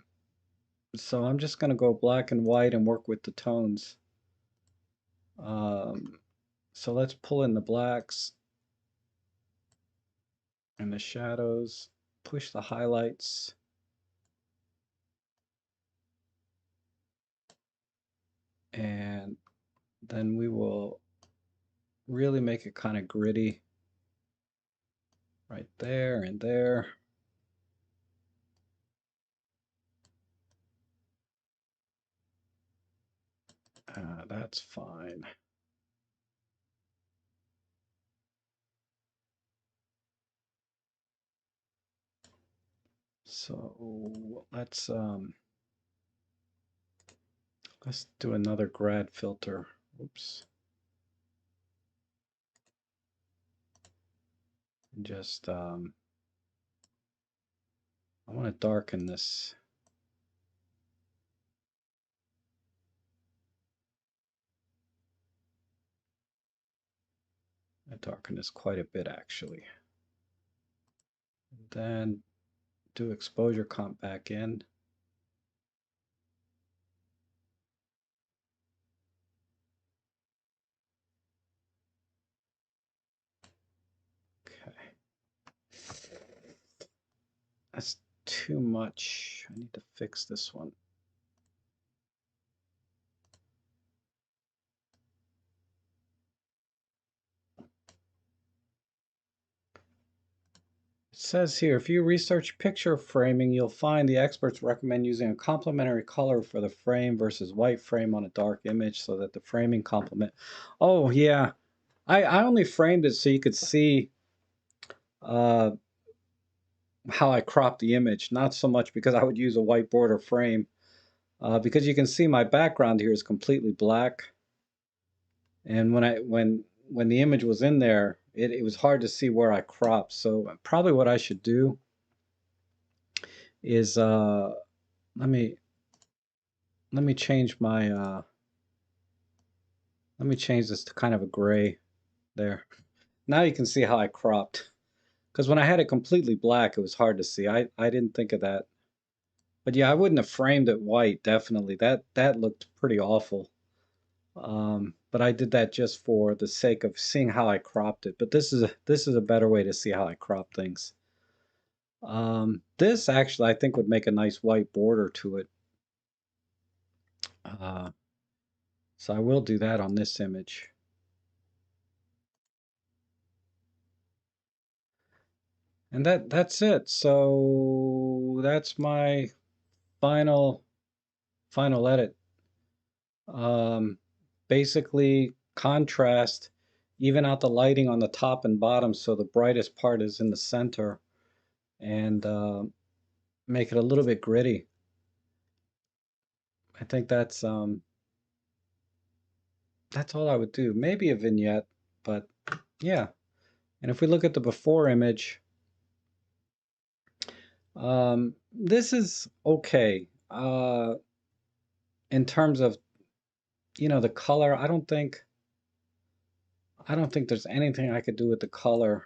so I'm just gonna go black and white and work with the tones. Um, so let's pull in the blacks and the shadows, push the highlights, and then we will really make it kind of gritty right there and there. That's fine. So let's do another grad filter. Oops. Just I want to darken this. I darken this quite a bit actually. Then do exposure comp back in. That's too much. I need to fix this one. It says here, if you research picture framing, you'll find the experts recommend using a complementary color for the frame versus white frame on a dark image so that the framing complement. Oh, yeah. I only framed it so you could see uh, how I cropped the image, not so much because I would use a white border frame. Because you can see my background here is completely black. And when the image was in there, it was hard to see where I cropped. So probably what I should do is let me let me change my let me change this to kind of a gray there. Now you can see how I cropped. Because when I had it completely black, it was hard to see. I didn't think of that. But yeah, I wouldn't have framed it white, definitely. That looked pretty awful. But I did that just for the sake of seeing how I cropped it. But this is a better way to see how I crop things. This actually I think would make a nice white border to it. Uh, so I will do that on this image. And that's it. So that's my final final edit. Um, Basically contrast, even out the lighting on the top and bottom so the brightest part is in the center and make it a little bit gritty. I think that's all I would do. Maybe a vignette, but yeah. And if we look at the before image, this is okay. In terms of, the color, I don't think there's anything I could do with the color.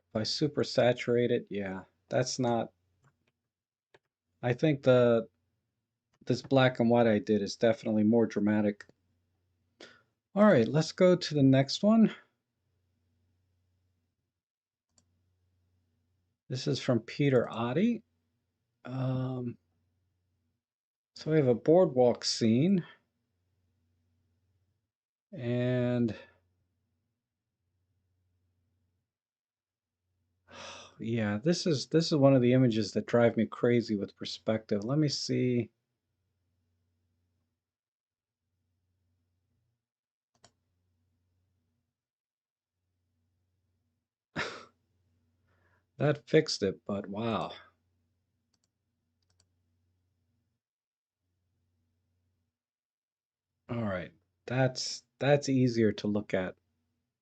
If I super saturate it, yeah, that's not. I think this black and white I did is definitely more dramatic. All right, let's go to the next one. This is from Peter Oddie. Um, so we have a boardwalk scene, and yeah, this is one of the images that drive me crazy with perspective. Let me see. That fixed it, but wow. All right, that's easier to look at,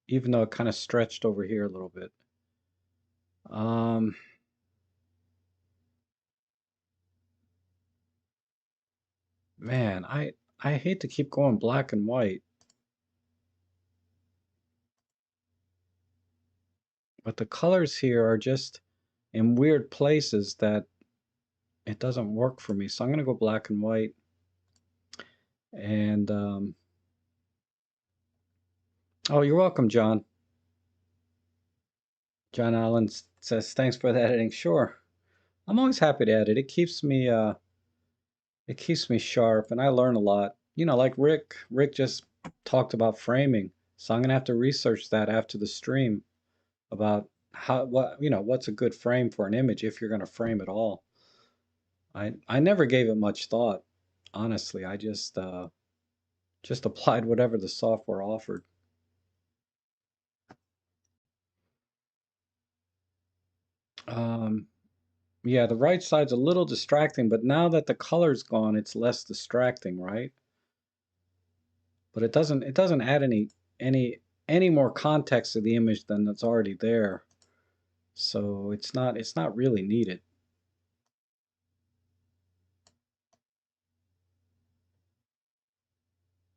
even though it kind of stretched over here a little bit. Um, Man, I hate to keep going black and white, but the colors here are just in weird places that it doesn't work for me. So I'm gonna go black and white. And oh, you're welcome, John. John Allen says thanks for the editing. Sure, I'm always happy to edit. It keeps me sharp, and I learn a lot. Like Rick. Rick just talked about framing, so I'm gonna have to research that after the stream about what's a good frame for an image if you're gonna frame at all. I never gave it much thought, honestly. I just applied whatever the software offered. Um, yeah, the right side's a little distracting, but now that the color's gone, it's less distracting, right? But it doesn't add any any more context to the image than that's already there. So it's not really needed.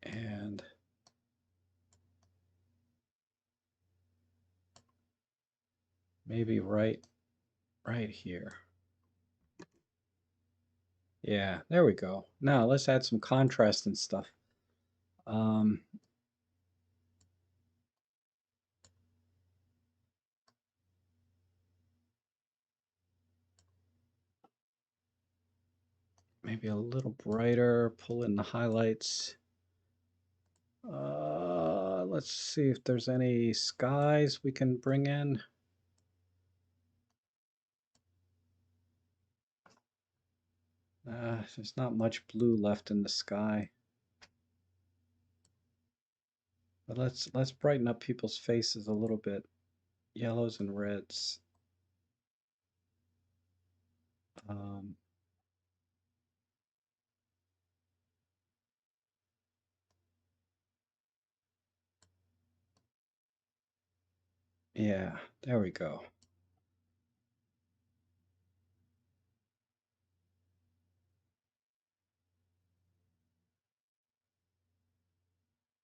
And maybe right here. Yeah, there we go. Now let's add some contrast and stuff. Um, maybe a little brighter, pull in the highlights. Let's see if there's any skies we can bring in. There's not much blue left in the sky. But let's brighten up people's faces a little bit. Yellows and reds. Um, yeah, there we go.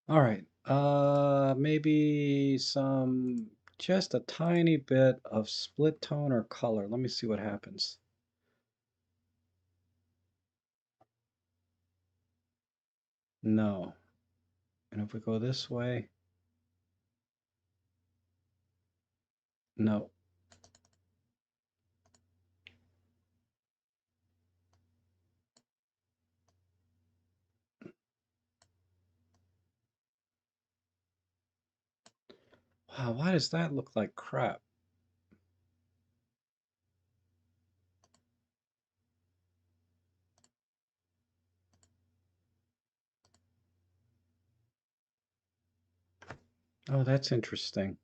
All right. Maybe just a tiny bit of split tone or color. Let me see what happens. No. And if we go this way, no. Wow, why does that look like crap? Oh, that's interesting.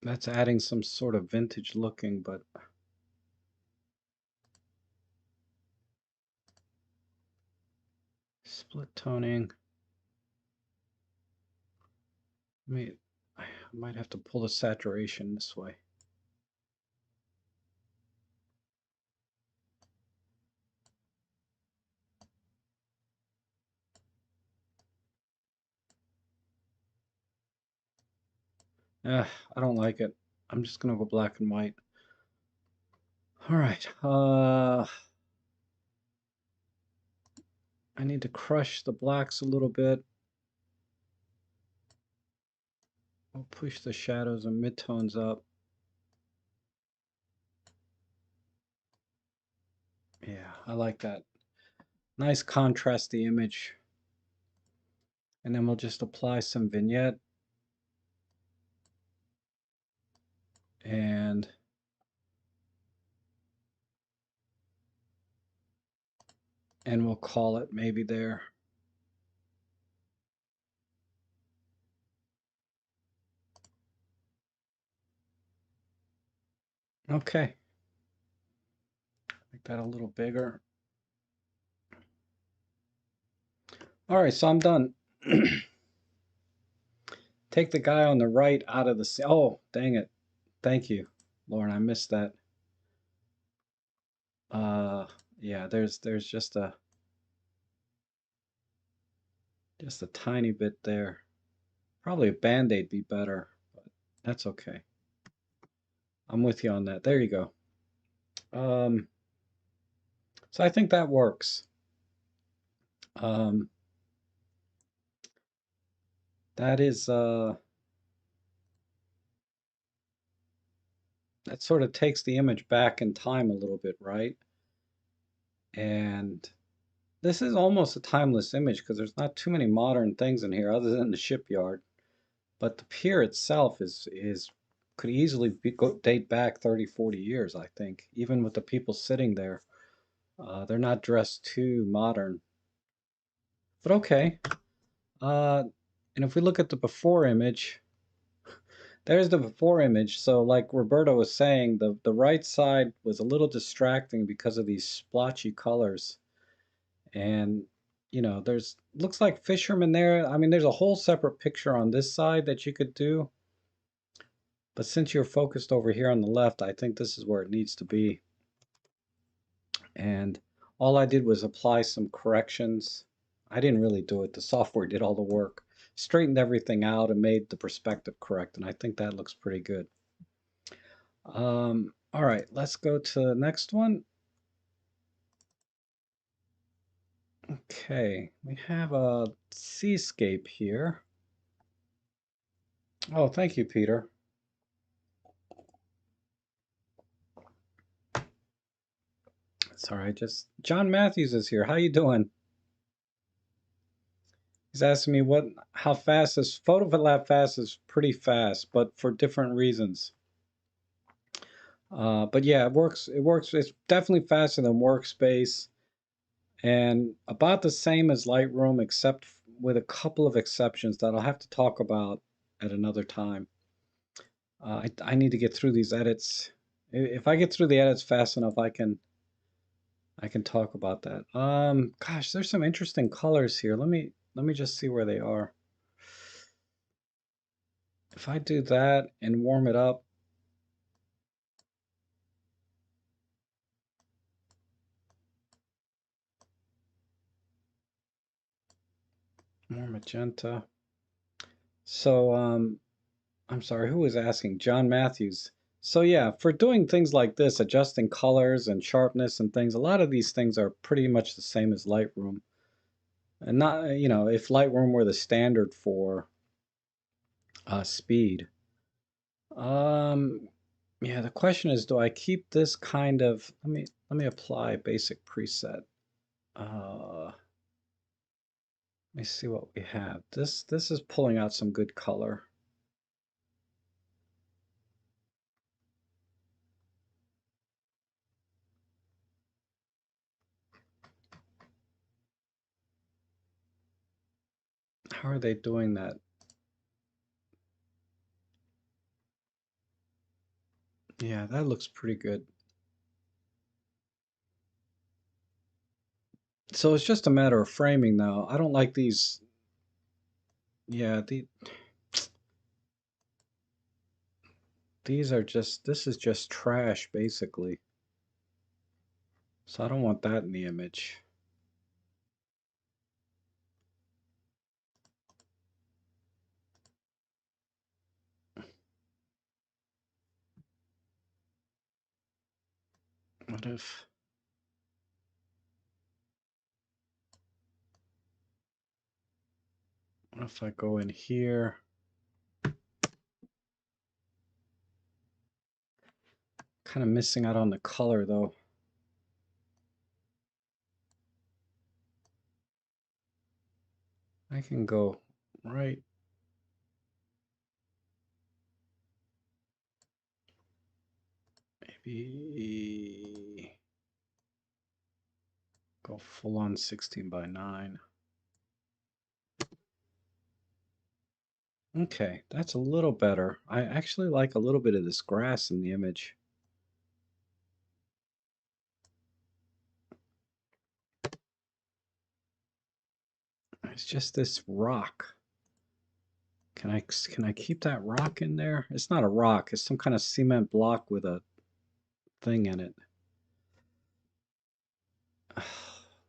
That's adding some sort of vintage looking, but split toning. I might have to pull the saturation this way. I don't like it. I'm just gonna go black and white. All right. I need to crush the blacks a little bit. I'll push the shadows and midtones up. Yeah, I like that. Nice contrasty image. And then we'll just apply some vignette and we'll call it maybe there. Okay. Make that a little bigger. All right, so I'm done. Take the guy on the right out of the... Oh, dang it. Thank you, Lauren. I missed that. Uh, yeah, there's just a tiny bit there. Probably a Band-Aid be better, but that's okay. I'm with you on that. There you go. Um, so I think that works. Um, that is that sort of takes the image back in time a little bit, right? And this is almost a timeless image because there's not too many modern things in here other than the shipyard. But the pier itself is could easily date back 30, 40 years, I think, even with the people sitting there. They're not dressed too modern. But okay. Uh, and if we look at the before image, there's the before image. So like Roberto was saying, the right side was a little distracting because of these splotchy colors. And there's looks like fishermen there. I mean, there's a whole separate picture on this side that you could do. But since you're focused over here on the left, I think this is where it needs to be. And all I did was apply some corrections. I didn't really do it. The software did all the work. Straightened everything out and made the perspective correct. And I think that looks pretty good. All right, let's go to the next one. Okay, we have a seascape here. Oh, thank you, Peter. Sorry, just John Matthews is here. How you doing? He's asking me how fast is Photolab fast is pretty fast, but for different reasons. But yeah, it works. It works. It's definitely faster than Workspace, and about the same as Lightroom, except with a couple of exceptions that I'll have to talk about at another time. I need to get through these edits. If I get through the edits fast enough, I can talk about that. Gosh, there's some interesting colors here. Let me just see where they are. If I do that and warm it up, more magenta. So, I'm sorry, who was asking? John Matthews. So yeah, for doing things like this, adjusting colors and sharpness and things, a lot of these things are pretty much the same as Lightroom. And not, if Lightroom were the standard for speed. Um, yeah, the question is, do I keep this kind of, let me apply basic preset. Let me see what we have. This is pulling out some good color. How are they doing that? Yeah, that looks pretty good. So it's just a matter of framing now. I don't like these. Yeah, these are just, this is just trash basically. So I don't want that in the image. What if, what if I go in here? Kind of missing out on the color though. I can go right. Maybe go full on 16:9. Okay, that's a little better. I actually like a little bit of this grass in the image. It's just this rock. Can I keep that rock in there? It's not a rock. It's some kind of cement block with a thing in it.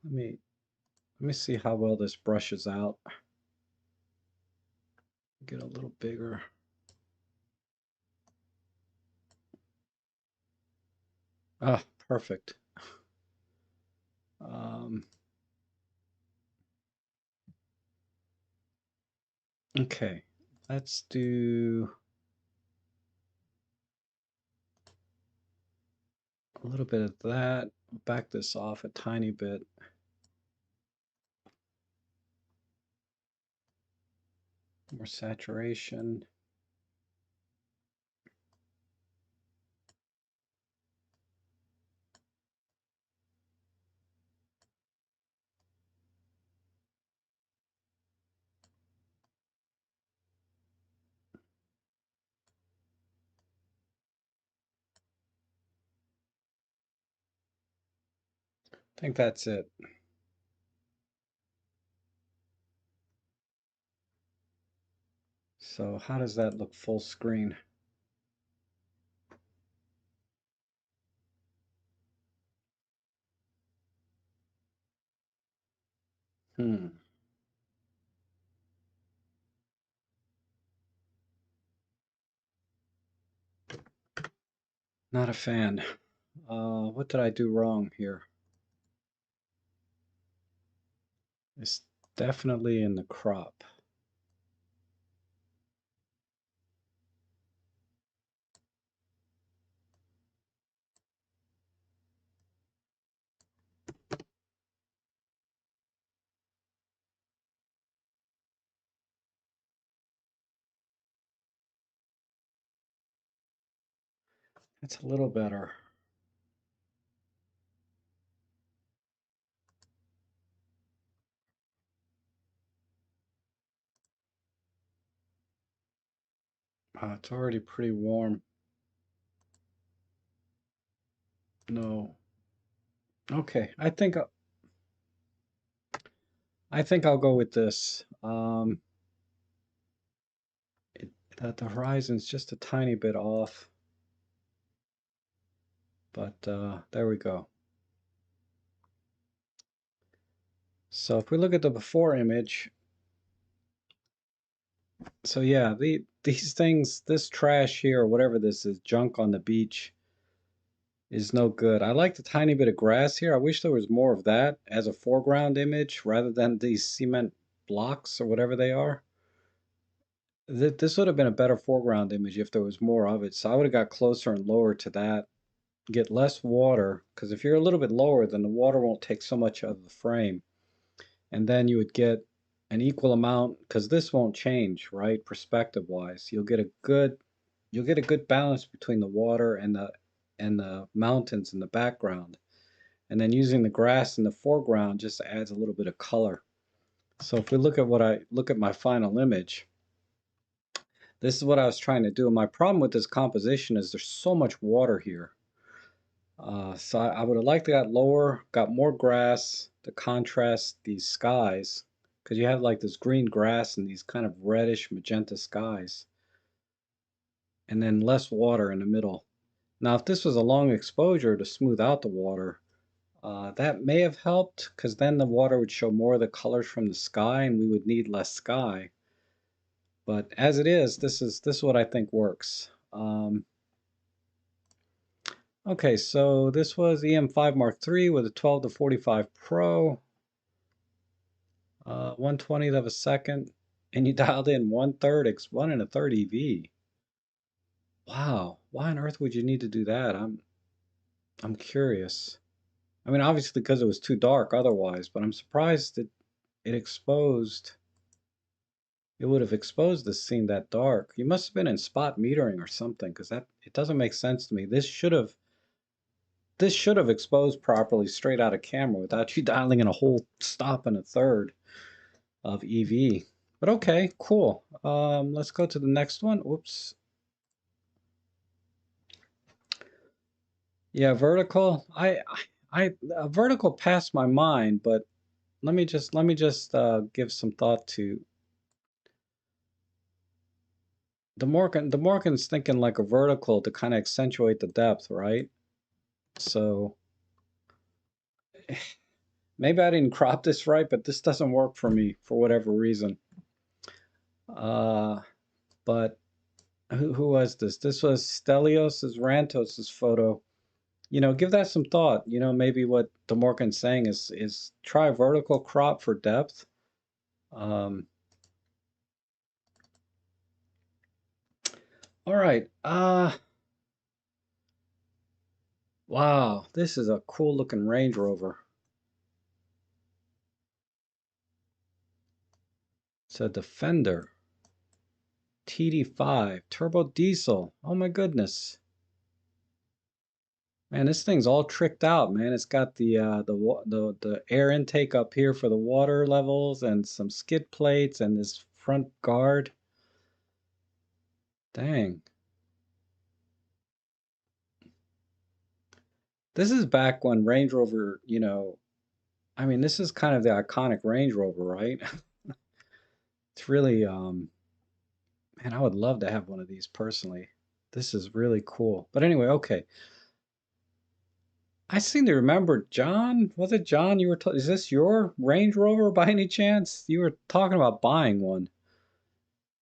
Let me see how well this brushes out. Get a little bigger. Ah, perfect. Um, okay, let's do a little bit of that. Back this off a tiny bit. More saturation. I think that's it. So how does that look full screen? Hmm, not a fan. What did I do wrong here? It's definitely in the crop. It's a little better. It's already pretty warm. No. Okay, I think I'll go with this. The horizon's just a tiny bit off, but there we go. So if we look at the before image, so yeah, these things, this trash here, or whatever this is, junk on the beach, is no good. I like the tiny bit of grass here. I wish there was more of that as a foreground image rather than these cement blocks or whatever they are. This would have been a better foreground image if there was more of it. So I would have got closer and lower to that. Get less water, because if you're a little bit lower, then the water won't take so much of the frame. And then you would get an equal amount, because this won't change, right? Perspective wise. You'll get a good balance between the water and the mountains in the background. And then using the grass in the foreground just adds a little bit of color. So if we look at my final image, this is what I was trying to do. And my problem with this composition is there's so much water here. So I would have liked to got lower, got more grass to contrast these skies, because you have like this green grass and these kind of reddish magenta skies, and then less water in the middle. Now, if this was a long exposure to smooth out the water, that may have helped, because then the water would show more of the colors from the sky, and we would need less sky. But as it is, this is what I think works. Okay, so this was EM5 Mark III with a 12 to 45 Pro, 1/20th of a second, and you dialed in 1/3 x 1 1/3 EV. Wow, why on earth would you need to do that? I'm curious. I mean, obviously because it was too dark otherwise, but I'm surprised that it exposed. It would have exposed the scene that dark. You must have been in spot metering or something, because that it doesn't make sense to me. This should have exposed properly straight out of camera without you dialing in a whole stop and a third of EV. But okay, cool. Let's go to the next one. Whoops. Yeah, vertical. Vertical passed my mind, but let me just give some thought to the Morgan's thinking like a vertical to kind of accentuate the depth, right? So maybe I didn't crop this right, but this doesn't work for me for whatever reason. Uh, but who was this? This was Stelios Rantos's photo. You know, give that some thought. You know, maybe what DeMorgan's saying is try vertical crop for depth. Um, all right. Wow, this is a cool looking Range Rover. It's a Defender TD5 turbo diesel. Oh my goodness. Man, this thing's all tricked out, man. It's got the air intake up here for the water levels and some skid plates and this front guard. Dang. This is back when Range Rover, you know, I mean, this is kind of the iconic Range Rover, right? It's really, man, I would love to have one of these personally. This is really cool. But anyway, okay. I seem to remember, John, was it John you were, is this your Range Rover by any chance? You were talking about buying one.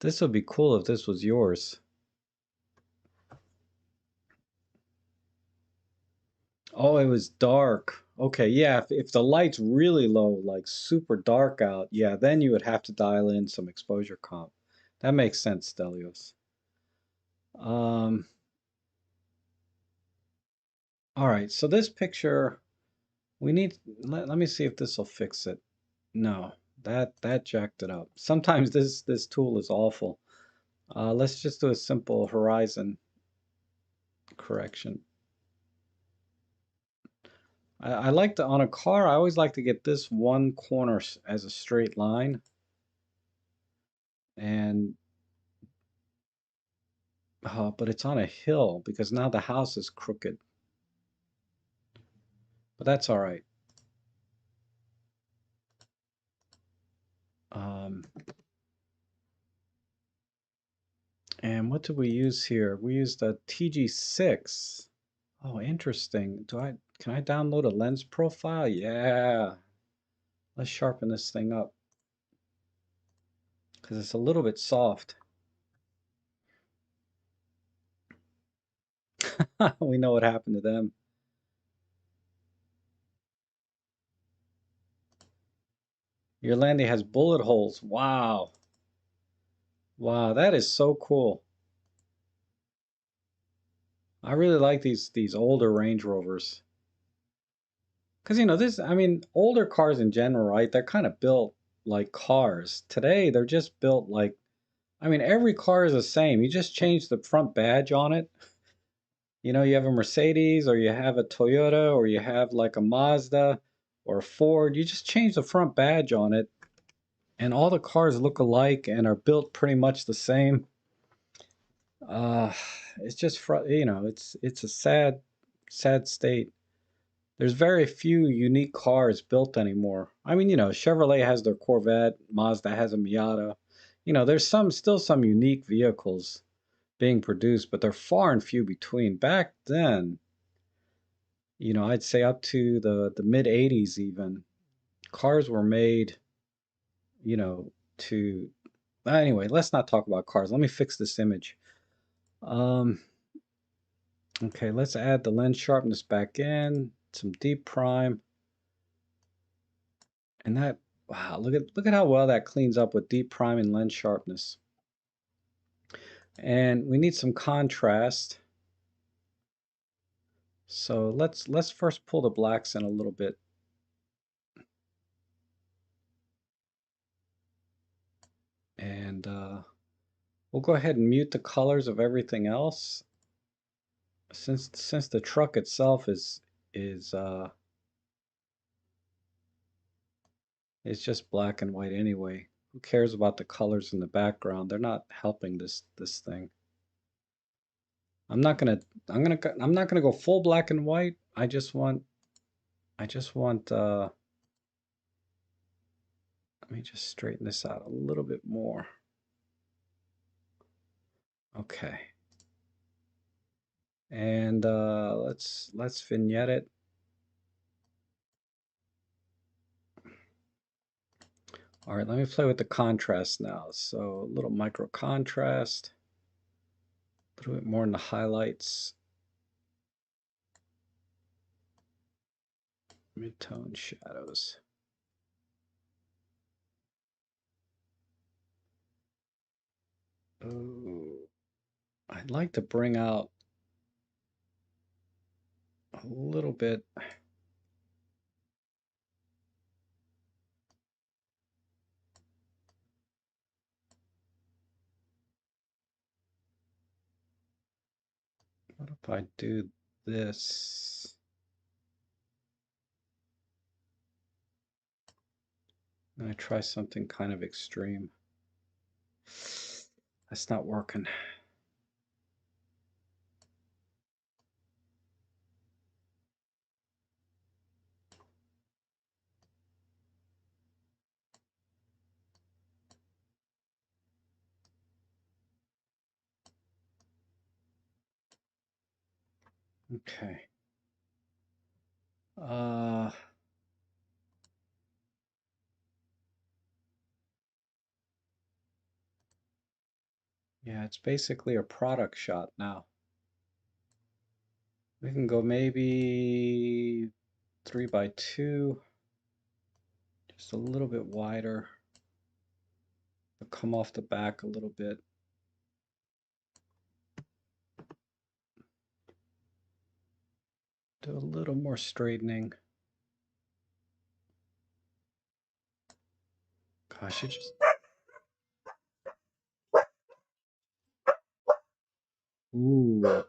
This would be cool if this was yours. Oh, it was dark. Okay, yeah, if the light's really low, like super dark out, yeah, then you would have to dial in some exposure comp. That makes sense, Stelios. Um, all right, so this picture, we need, let me see if this will fix it. No, that jacked it up. Sometimes this tool is awful. Let's just do a simple horizon correction. I like to, on a car, I always like to get this one corner as a straight line. And, but it's on a hill because now the house is crooked. But that's all right. Um, and what did we use here? We used a TG6. Oh, interesting. Can I download a lens profile? Yeah. Let's sharpen this thing up because it's a little bit soft. We know what happened to them. Your Landy has bullet holes. Wow. Wow, that is so cool. I really like these older Range Rovers. Because I mean, older cars in general, right? They're kind of built like cars. Today, they're just built like, I mean, every car is the same. You just change the front badge on it. You have a Mercedes or you have a Toyota or you have like a Mazda or a Ford. You just change the front badge on it and all the cars look alike and are built pretty much the same. Uh, it's just, it's a sad state. There's very few unique cars built anymore. I mean, Chevrolet has their Corvette, Mazda has a Miata. There's still some unique vehicles being produced, but they're far and few between. Back then, I'd say up to the mid 80s even, cars were made, you know, to anyway, let's not talk about cars. Let me fix this image. Um, okay, let's add the lens sharpness back in, some deep prime. And that, wow, look at how well that cleans up with deep prime and lens sharpness. And we need some contrast. So let's first pull the blacks in a little bit. And we'll go ahead and mute the colors of everything else. Since the truck itself is is just black and white anyway. Who cares about the colors in the background? They're not helping this thing. I'm not gonna I'm not gonna go full black and white. I just want let me just straighten this out a little bit more. Okay. And let's vignette it. All right, let me play with the contrast now. So a little micro contrast, a little bit more in the highlights, mid-tone shadows. Oh, I'd like to bring out a little bit. What if I do this? And I try something kind of extreme. That's not working. Okay. Uh, yeah, it's basically a product shot now. We can go maybe 3x2, just a little bit wider. Come off the back a little bit. Do a little more straightening. Gosh, it just... Ooh.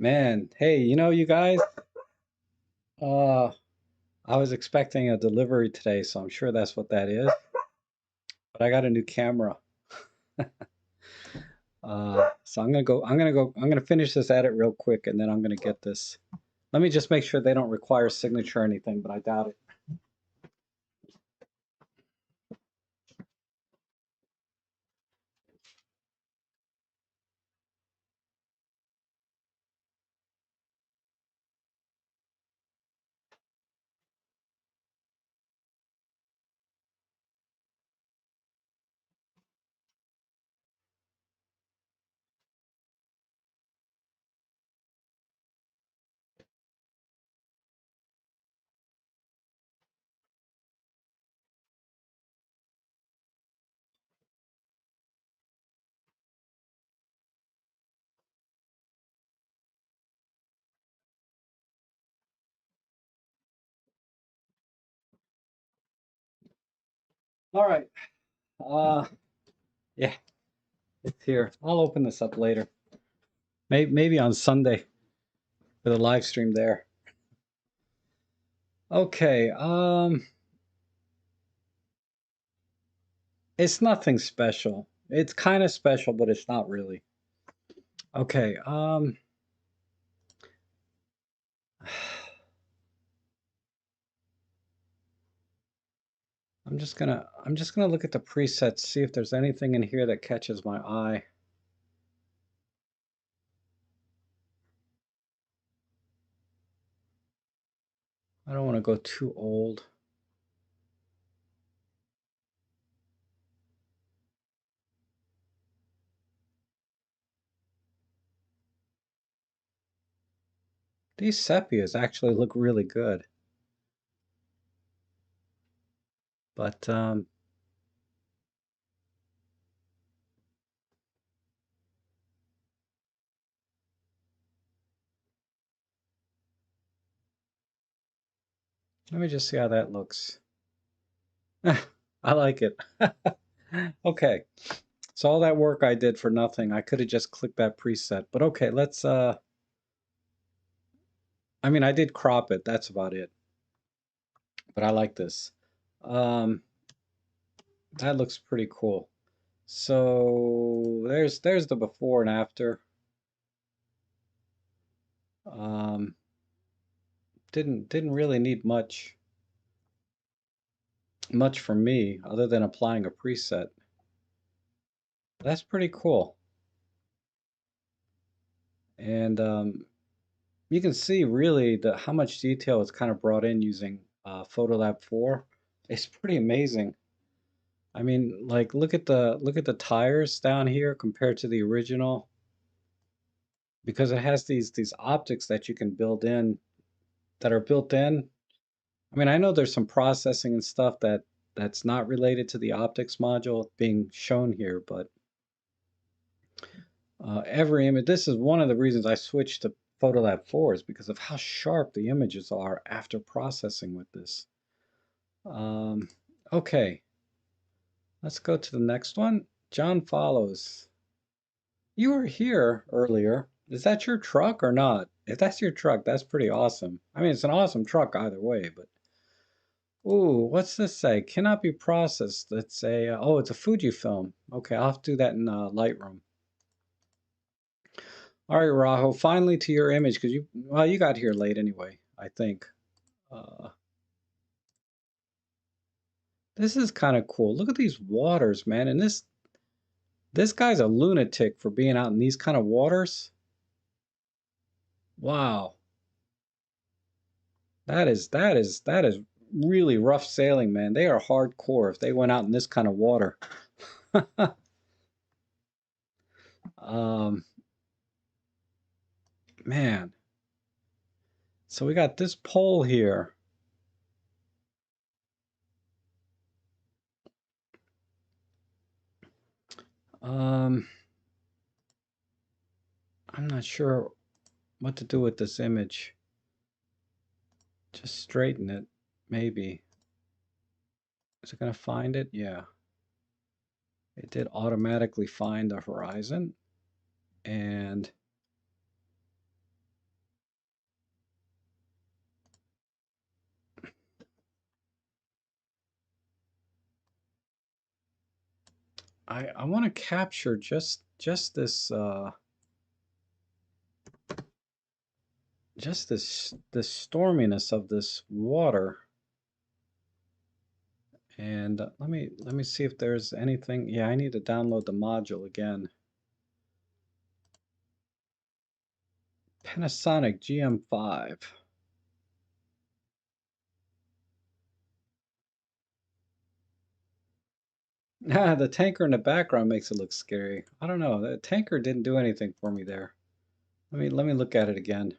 Man, hey, you guys, uh, I was expecting a delivery today, so I'm sure that's what that is. But I got a new camera. So I'm gonna finish this edit real quick, and then I'm gonna get this. Let me just make sure they don't require signature or anything, but I doubt it. All right. Uh, yeah, it's here. I'll open this up later. Maybe on Sunday for the live stream there. Okay. It's nothing special. It's kind of special, but it's not really. Okay. I'm just gonna look at the presets, see if there's anything in here that catches my eye. I don't want to go too old. These sepias actually look really good, but let me just see how that looks. I like it. Okay, so all that work I did for nothing. I could have just clicked that preset, but okay, let's I mean, I did crop it. That's about it. But I like this. Um, that looks pretty cool. So there's the before and after. Um, didn't really need much from me other than applying a preset. That's pretty cool. And you can see really the how much detail is kind of brought in using Photolab 4. It's pretty amazing. I mean, like look at the tires down here compared to the original because it has these optics that you can build in that are built in. I mean, I know there's some processing and stuff that's not related to the optics module being shown here, but every image, this is one of the reasons I switched to Photolab 4 is because of how sharp the images are after processing with this. Um, okay, let's go to the next one. John follows. You were here earlier. Is that your truck or not? If that's your truck, that's pretty awesome. I mean, it's an awesome truck either way, but ooh, what's this say? Cannot be processed. It's a oh, it's a Fujifilm. Okay, I'll have to do that in Lightroom. All right, Raho, finally to your image because you got here late anyway, I think. Uh, this is kind of cool. Look at these waters, man. And this guy's a lunatic for being out in these kind of waters. Wow. That is really rough sailing, man. They are hardcore if they went out in this kind of water. Um, man. So we got this pole here. Um, I'm not sure what to do with this image. Just straighten it, maybe. Is it gonna find it? Yeah. It did automatically find the horizon. And I want to capture just this storminess of this water. And let me see if there's anything. Yeah, I need to download the module again. Panasonic GM5. Ah, the tanker in the background makes it look scary. I don't know. The tanker didn't do anything for me there. Let me look at it again.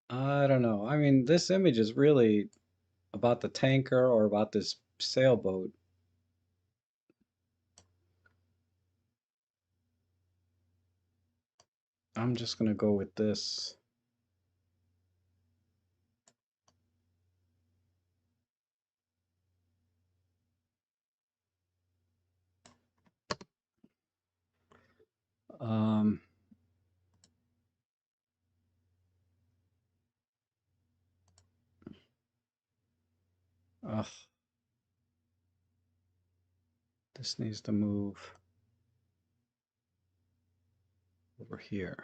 I don't know. I mean, this image is really about the tanker or about this sailboat. I'm just gonna go with this. Um, ugh, this needs to move over here.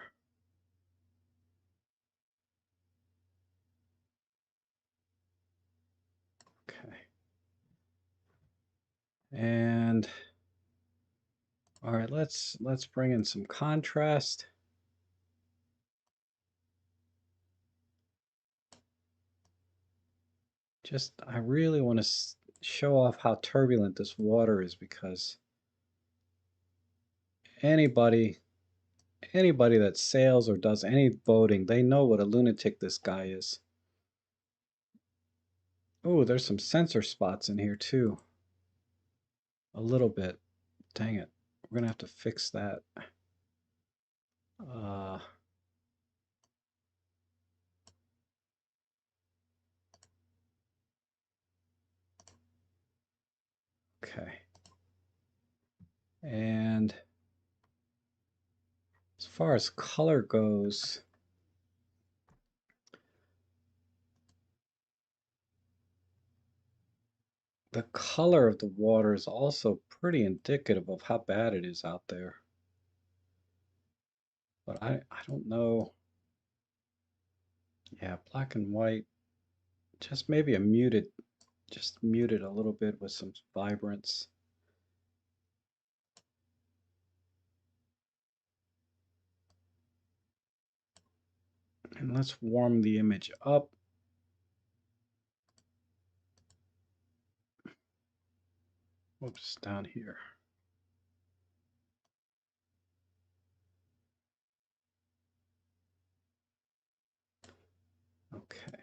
Okay. And all right, let's bring in some contrast. Just I really want to show off how turbulent this water is because anybody anybody that sails or does any boating, they know what a lunatic this guy is. Oh, there's some sensor spots in here too. A little bit. Dang it. We're gonna have to fix that. Uh, okay. And as far as color goes, the color of the water is also pretty indicative of how bad it is out there. But I don't know. Yeah, black and white. Just maybe just muted a little bit with some vibrance. And let's warm the image up. Whoops, down here. Okay.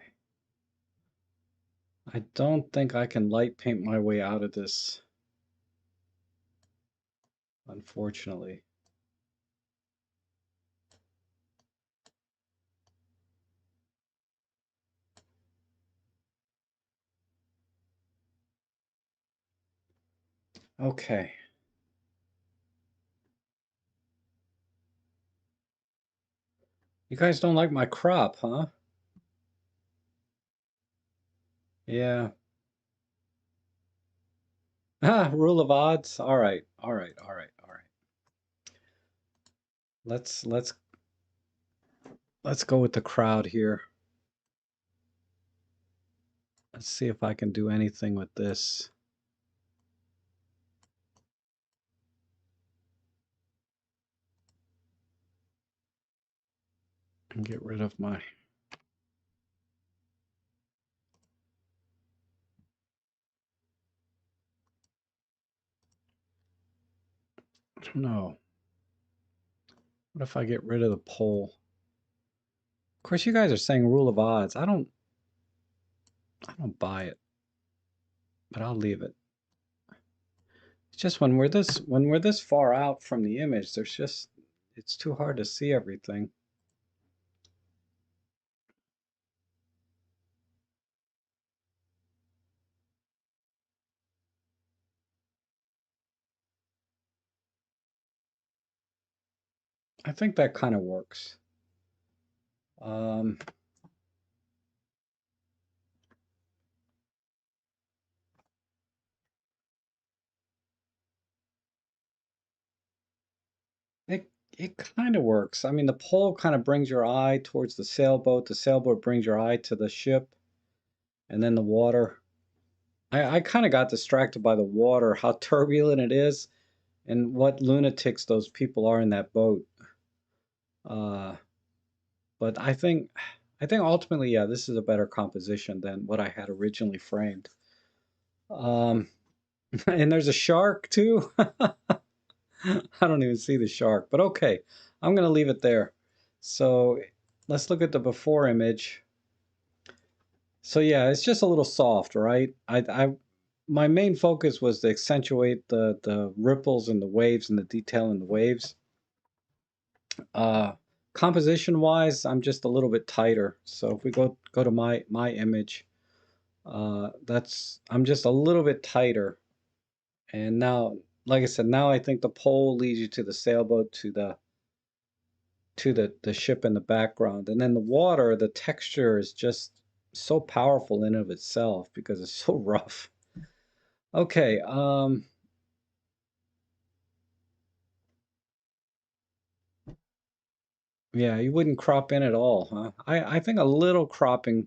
I don't think I can light paint my way out of this, unfortunately. Okay. You guys don't like my crop, huh? Yeah. Ah, rule of odds. All right. All right. All right. All right. Let's let's let's go with the crowd here. Let's see if I can do anything with this and get rid of my I don't know. What if I get rid of the pole? Of course, you guys are saying rule of odds. I don't buy it, but I'll leave it. It's just when we're this far out from the image, it's too hard to see everything. I think that kind of works. Um, it kind of works. I mean, the pole kind of brings your eye towards the sailboat brings your eye to the ship, and then the water. I kind of got distracted by the water, how turbulent it is, and what lunatics those people are in that boat. Uh, but I think ultimately, yeah, this is a better composition than what I had originally framed. Um, and there's a shark too. I don't even see the shark, but okay, I'm gonna leave it there. So let's look at the before image. So yeah, it's just a little soft, right? My main focus was to accentuate the ripples and the waves and the detail in the waves. Uh, Composition wise, I'm just a little bit tighter. So if we go to my image, that's I'm just a little bit tighter. And now, like I said, now I think the pole leads you to the sailboat to the ship in the background, and then the water, the texture is just so powerful in of itself because it's so rough. Okay, yeah, you wouldn't crop in at all, huh? I think a little cropping.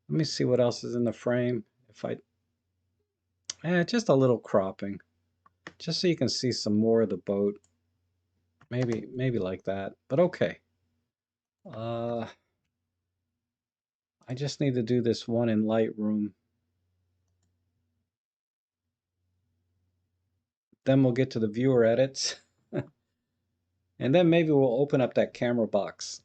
Let me see what else is in the frame. If I, just a little cropping, just so you can see some more of the boat. Maybe like that. But okay. Uh, I just need to do this one in Lightroom. Then we'll get to the viewer edits. And then maybe we'll open up that camera box.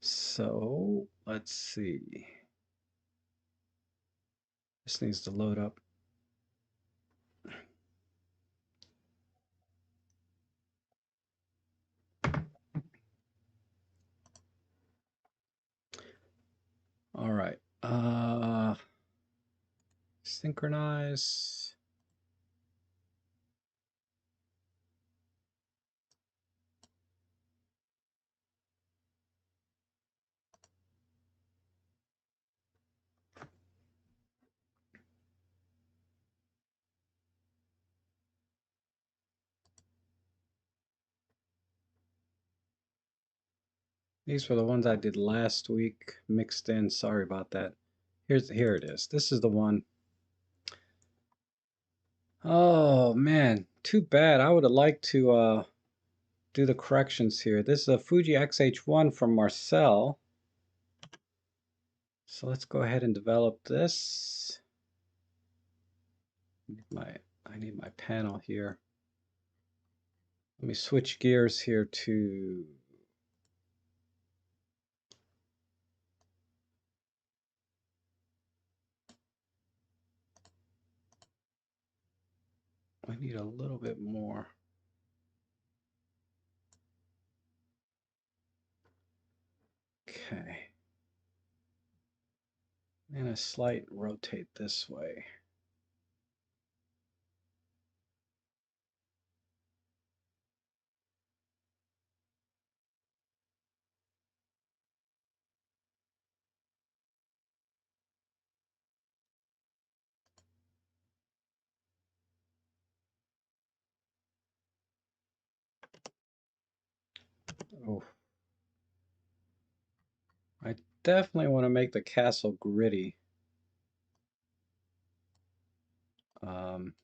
So let's see. This needs to load up. All right. Synchronize. These were the ones I did last week, mixed in. Sorry about that. Here it is. This is the one. Oh man, too bad. I would have liked to do the corrections here. This is a Fuji X-H1 from Marcel. So let's go ahead and develop this. I need my panel here. Let me switch gears here to I need a little bit more. Okay. And a slight rotate this way. Oh, I definitely want to make the castle gritty. Um,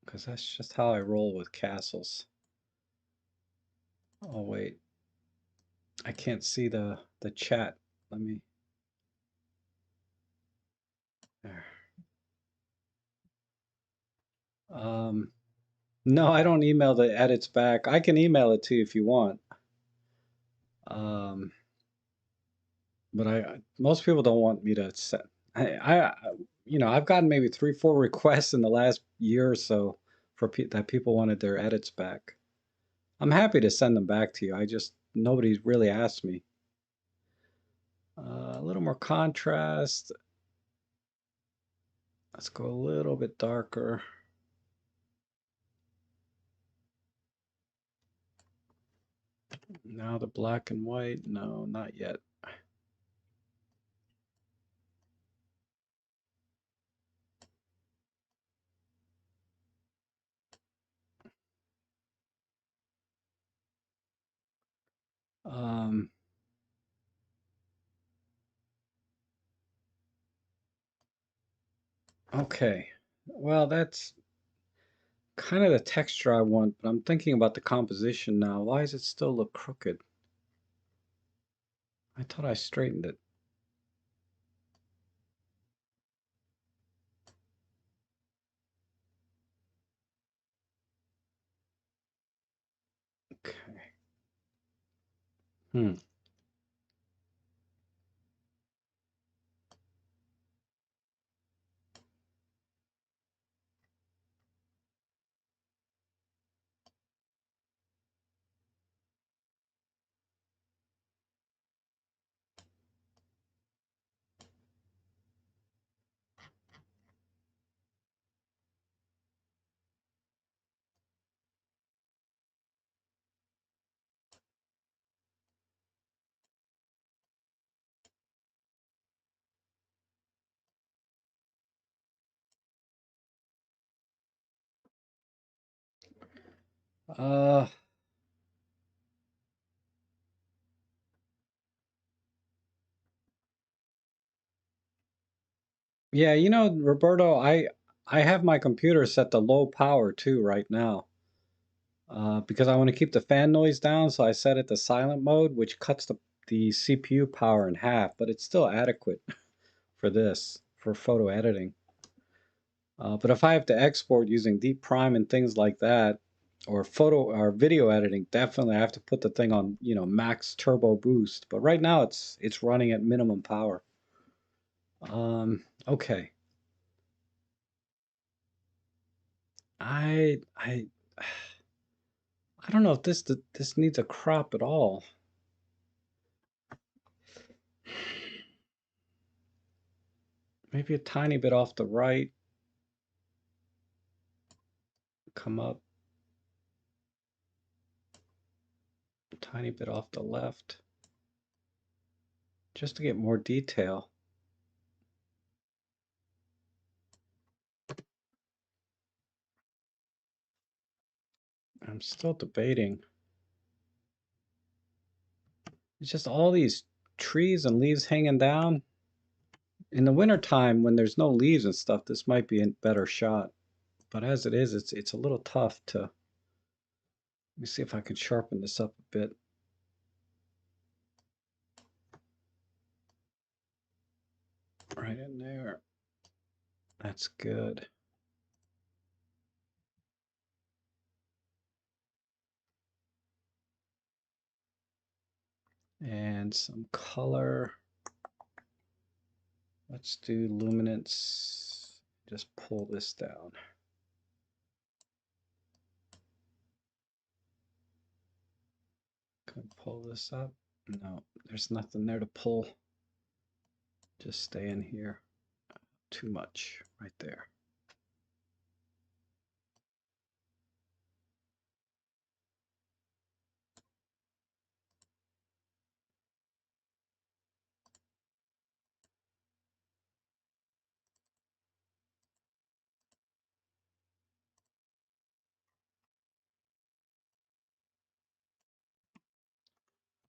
because that's just how I roll with castles. Oh wait, I can't see the chat. Let me there. Um, no, I don't email the edits back. I can email it to you if you want. Um, but most people don't want me to set. I I've gotten maybe 3, 4 requests in the last year or so for that people wanted their edits back. I'm happy to send them back to you. I just nobody's really asked me. A little more contrast. Let's go a little bit darker. Now the black and white. No, not yet. Um, okay. Well, that's kind of the texture I want, but I'm thinking about the composition now. Why does it still look crooked? I thought I straightened it. Okay. Hmm. Uh, yeah, Roberto, I have my computer set to low power too right now. Because I want to keep the fan noise down, so I set it to silent mode, which cuts the CPU power in half, but it's still adequate for this, for photo editing. But if I have to export using Deep Prime and things like that, or photo or video editing, definitely I have to put the thing on, max turbo boost. But right now it's running at minimum power. Okay. I I don't know if this needs a crop at all. Maybe a tiny bit off the right, come up a tiny bit off the left, just to get more detail. I'm still debating. It's just all these trees and leaves hanging down. In the wintertime, when there's no leaves and stuff, this might be a better shot. But as it is, it's a little tough to. Let me see if I can sharpen this up a bit. Right in there. That's good. And some color. Let's do luminance. Just pull this down. Can I pull this up? No, there's nothing there to pull. Just stay in here. Too much right there.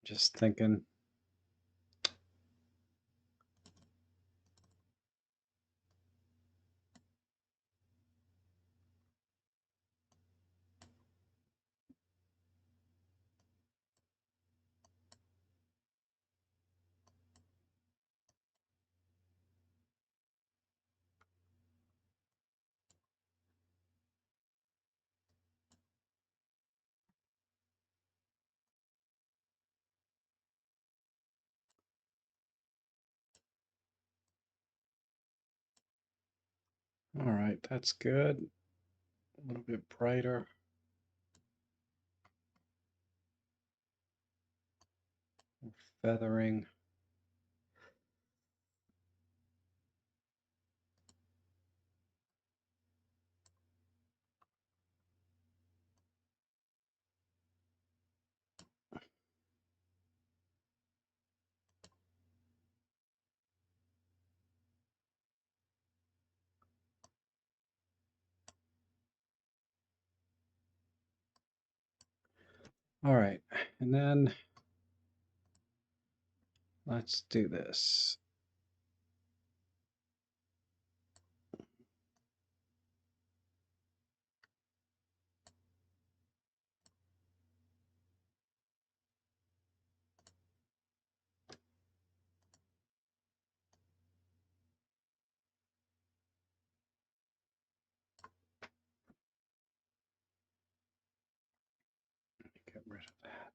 Just thinking. All right, that's good. A little bit brighter. Feathering. All right, and then Let's do this. Get rid of that.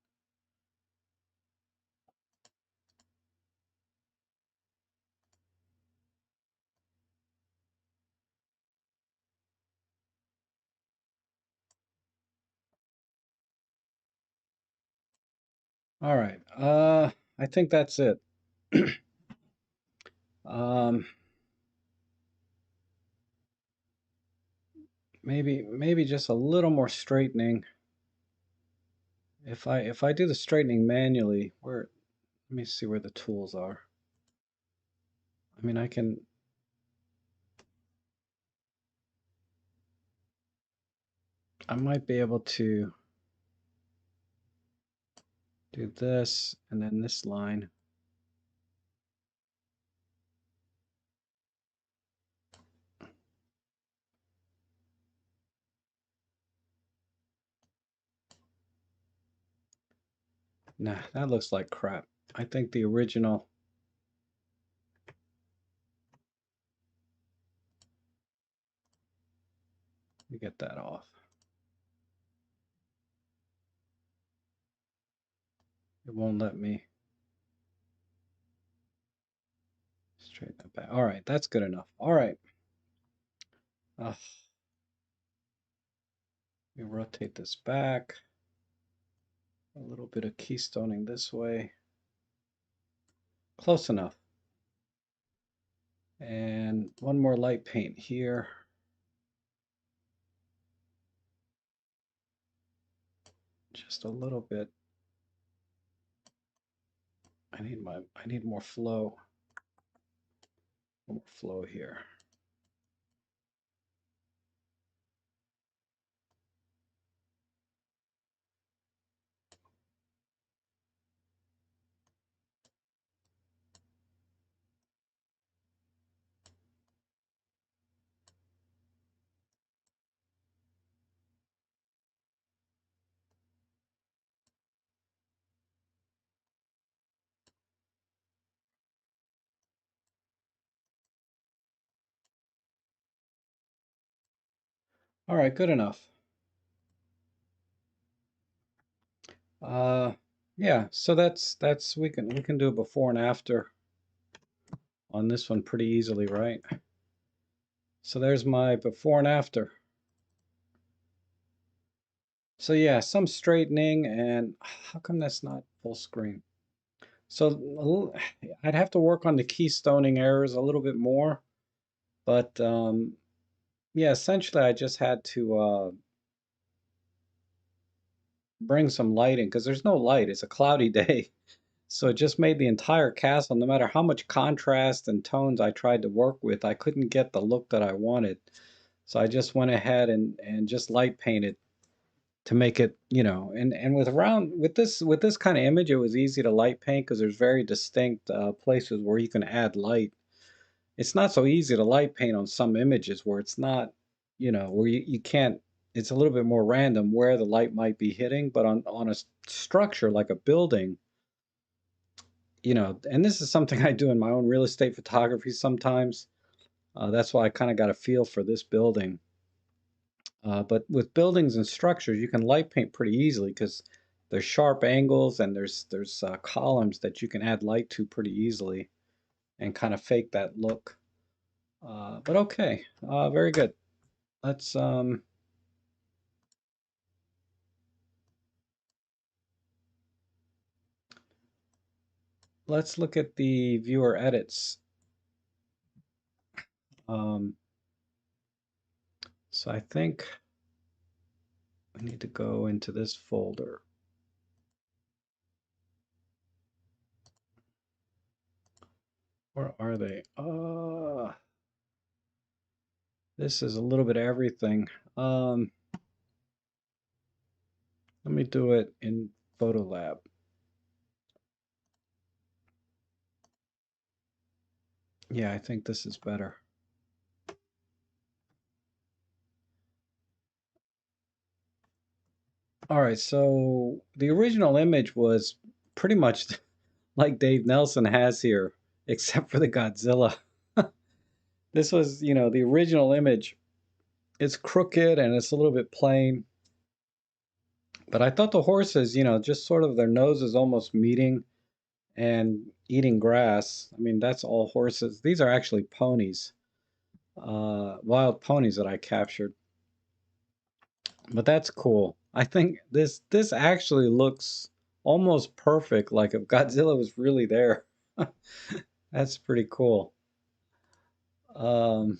All right. I think that's it. Um, maybe just a little more straightening. If I do the straightening manually, where let me see where the tools are. I mean, I might be able to do this and then this line. Nah, that looks like crap. I think the original, let me get that off. It won't let me straighten that back. All right, that's good enough. All right. Let me rotate this back. A little bit of keystoning this way. Close enough. And one more light paint here. Just a little bit. I need more flow. More flow here. All right, good enough. Uh, yeah, so that's we can do a before and after on this one pretty easily, right? So there's my before and after. So yeah, some straightening, and how come that's not full screen? So I'd have to work on the keystoning errors a little bit more, but yeah, essentially I just had to bring some lighting because there's no light. It's a cloudy day. So it just made the entire castle, no matter how much contrast and tones I tried to work with, I couldn't get the look that I wanted. So I just went ahead and just light painted to make it, and with this kind of image, it was easy to light paint because there's very distinct places where you can add light. It's not so easy to light paint on some images where it's not, where you can't, it's a little bit more random where the light might be hitting, but on a structure like a building, and this is something I do in my own real estate photography sometimes. That's why I kind of got a feel for this building. But with buildings and structures, you can light paint pretty easily because there's sharp angles and there's columns that you can add light to pretty easily and kind of fake that look. But okay, very good. Let's um, let's look at the viewer edits. Um, so I think we need to go into this folder. Where are they? This is a little bit of everything. Um, Let me do it in Photolab. Yeah, I think this is better. All right, so the original image was pretty much like Dave Nelson has here, except for the Godzilla. This was, the original image. It's crooked and it's a little bit plain, but I thought the horses, just sort of their noses almost meeting and eating grass. I mean, that's all horses. These are actually ponies, wild ponies that I captured. But that's cool. I think this actually looks almost perfect, like if Godzilla was really there. That's pretty cool. Um,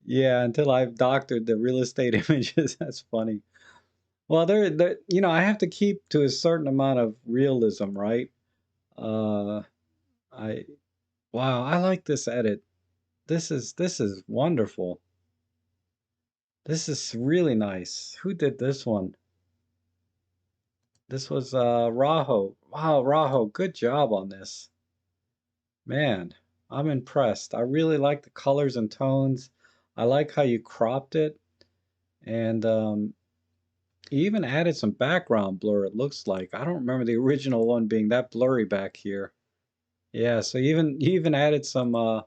yeah, until I've doctored the real estate images. That's funny. Well, I have to keep to a certain amount of realism, right? Uh, I Wow, I like this edit. This is wonderful. This is really nice. Who did this one? This was Raho. Wow, Raho, good job on this. Man, I'm impressed. I really like the colors and tones. I like how you cropped it, and you even added some background blur, it looks like. I don't remember the original one being that blurry back here. Yeah, so you even added some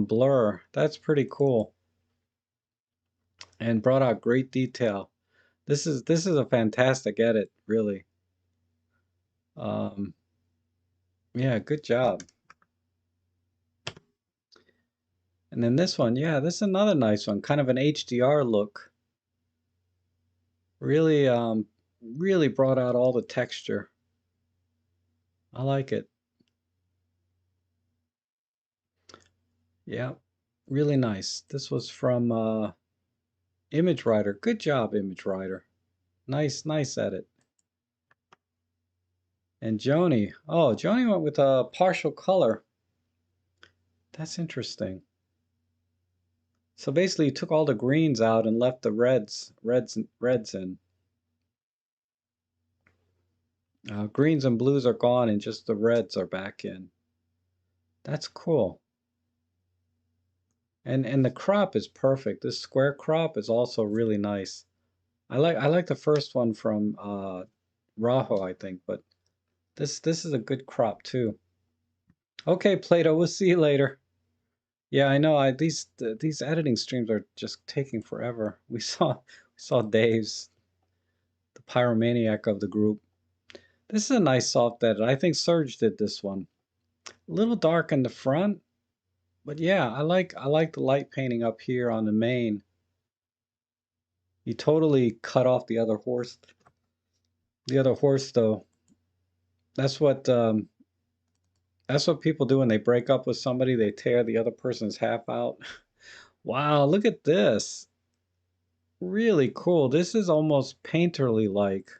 blur. That's pretty cool and brought out great detail. This is a fantastic edit, really. Um, yeah, good job. And then this one, yeah, this is another nice one, kind of an HDR look. Really, really brought out all the texture. I like it. Yeah, really nice. This was from Image Writer. Good job, Image Writer. Nice, nice edit. And Joni. Oh, Joni went with a partial color. That's interesting. So basically, you took all the greens out and left the reds in. Greens and blues are gone, and just the reds are back in. That's cool. And the crop is perfect. This square crop is also really nice. I like the first one from Raho, I think, but this is a good crop too. Okay, Plato, we'll see you later. Yeah, I know. These editing streams are just taking forever. We saw Dave's, the pyromaniac of the group. This is a nice soft edit. I think Serge did this one. A little dark in the front, but yeah, I like the light painting up here on the main. You totally cut off the other horse. The other horse, though. That's what um, that's what people do when they break up with somebody. They tear the other person's half out. Wow, look at this. Really cool. This is almost painterly like,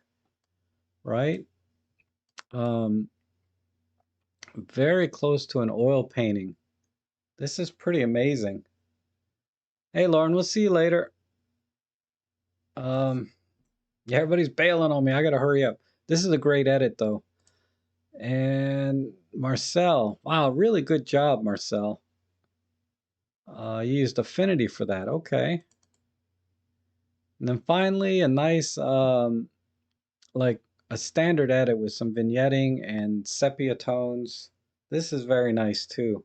right? Um, very close to an oil painting. This is pretty amazing. Hey, Lauren, we'll see you later. Um, yeah, everybody's bailing on me. I gotta hurry up. This is a great edit, though. And Marcel, wow, really good job, Marcel. You used Affinity for that. Okay. And then finally, a nice, like a standard edit with some vignetting and sepia tones. This is very nice too.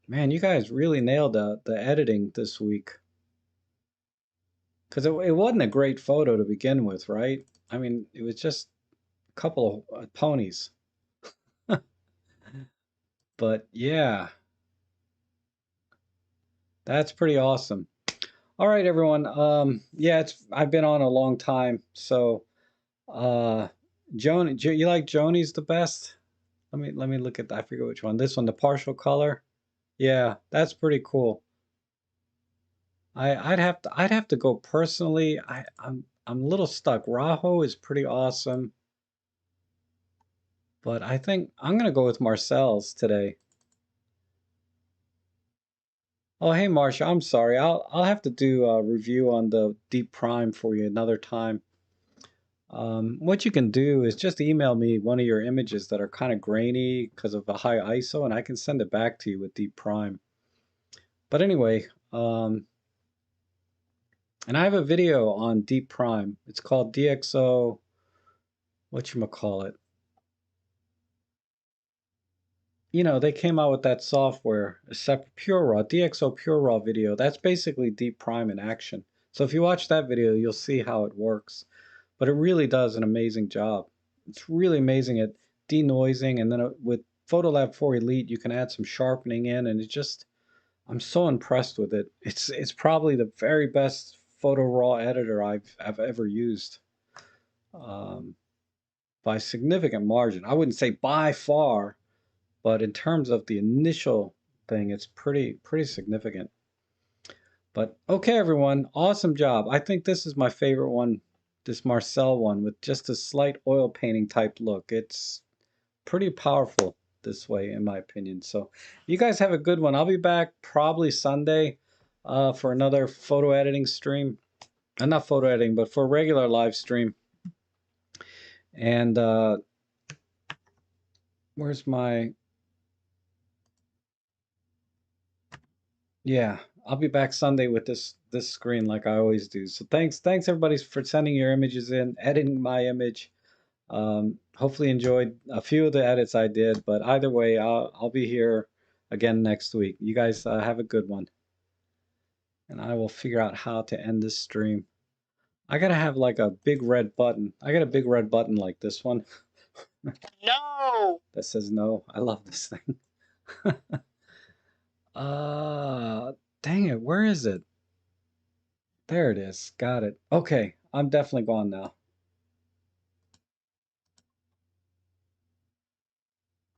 Man, you guys really nailed the editing this week. Because it wasn't a great photo to begin with, right? I mean, it was just a couple of ponies. But yeah, that's pretty awesome. All right, everyone. Yeah, I've been on a long time, so uh, you like Joni's the best? Let me look at that. I forget which one. This one, the partial color. Yeah, that's pretty cool. I'd have to go personally. I'm a little stuck. Raho is pretty awesome, but I think I'm gonna go with Marcel's today. Oh, hey, Marsha, I'm sorry. I'll have to do a review on the Deep Prime for you another time. What you can do is just email me one of your images that are kind of grainy because of the high ISO, and I can send it back to you with Deep Prime. But anyway, and I have a video on Deep Prime. It's called DXO, whatchamacallit. You know, they came out with that software, except Pure Raw, DXO Pure Raw video. That's basically Deep Prime in action. So if you watch that video, you'll see how it works. But it really does an amazing job. It's really amazing at denoising, and then with Photolab 4 Elite, you can add some sharpening in, and it just, I'm so impressed with it. It's probably the very best photo raw editor I've ever used, um, by significant margin. I wouldn't say by far, but in terms of the initial thing, it's pretty significant. But okay, everyone, awesome job. I think this is my favorite one, this Marcel one with just a slight oil painting type look. It's pretty powerful this way, in my opinion. So you guys have a good one. I'll be back probably Sunday for another photo editing stream. Not photo editing, but for a regular live stream. And where's my... Yeah, I'll be back Sunday with this screen like I always do. So thanks everybody for sending your images in, editing my image. Hopefully enjoyed a few of the edits I did, but either way, I'll be here again next week. You guys have a good one, and I will figure out how to end this stream. I gotta have like a big red button. I got a big red button like this one. No! That says no. I love this thing. uh, Dang it, where is it? There it is. Got it. Okay, I'm definitely gone now.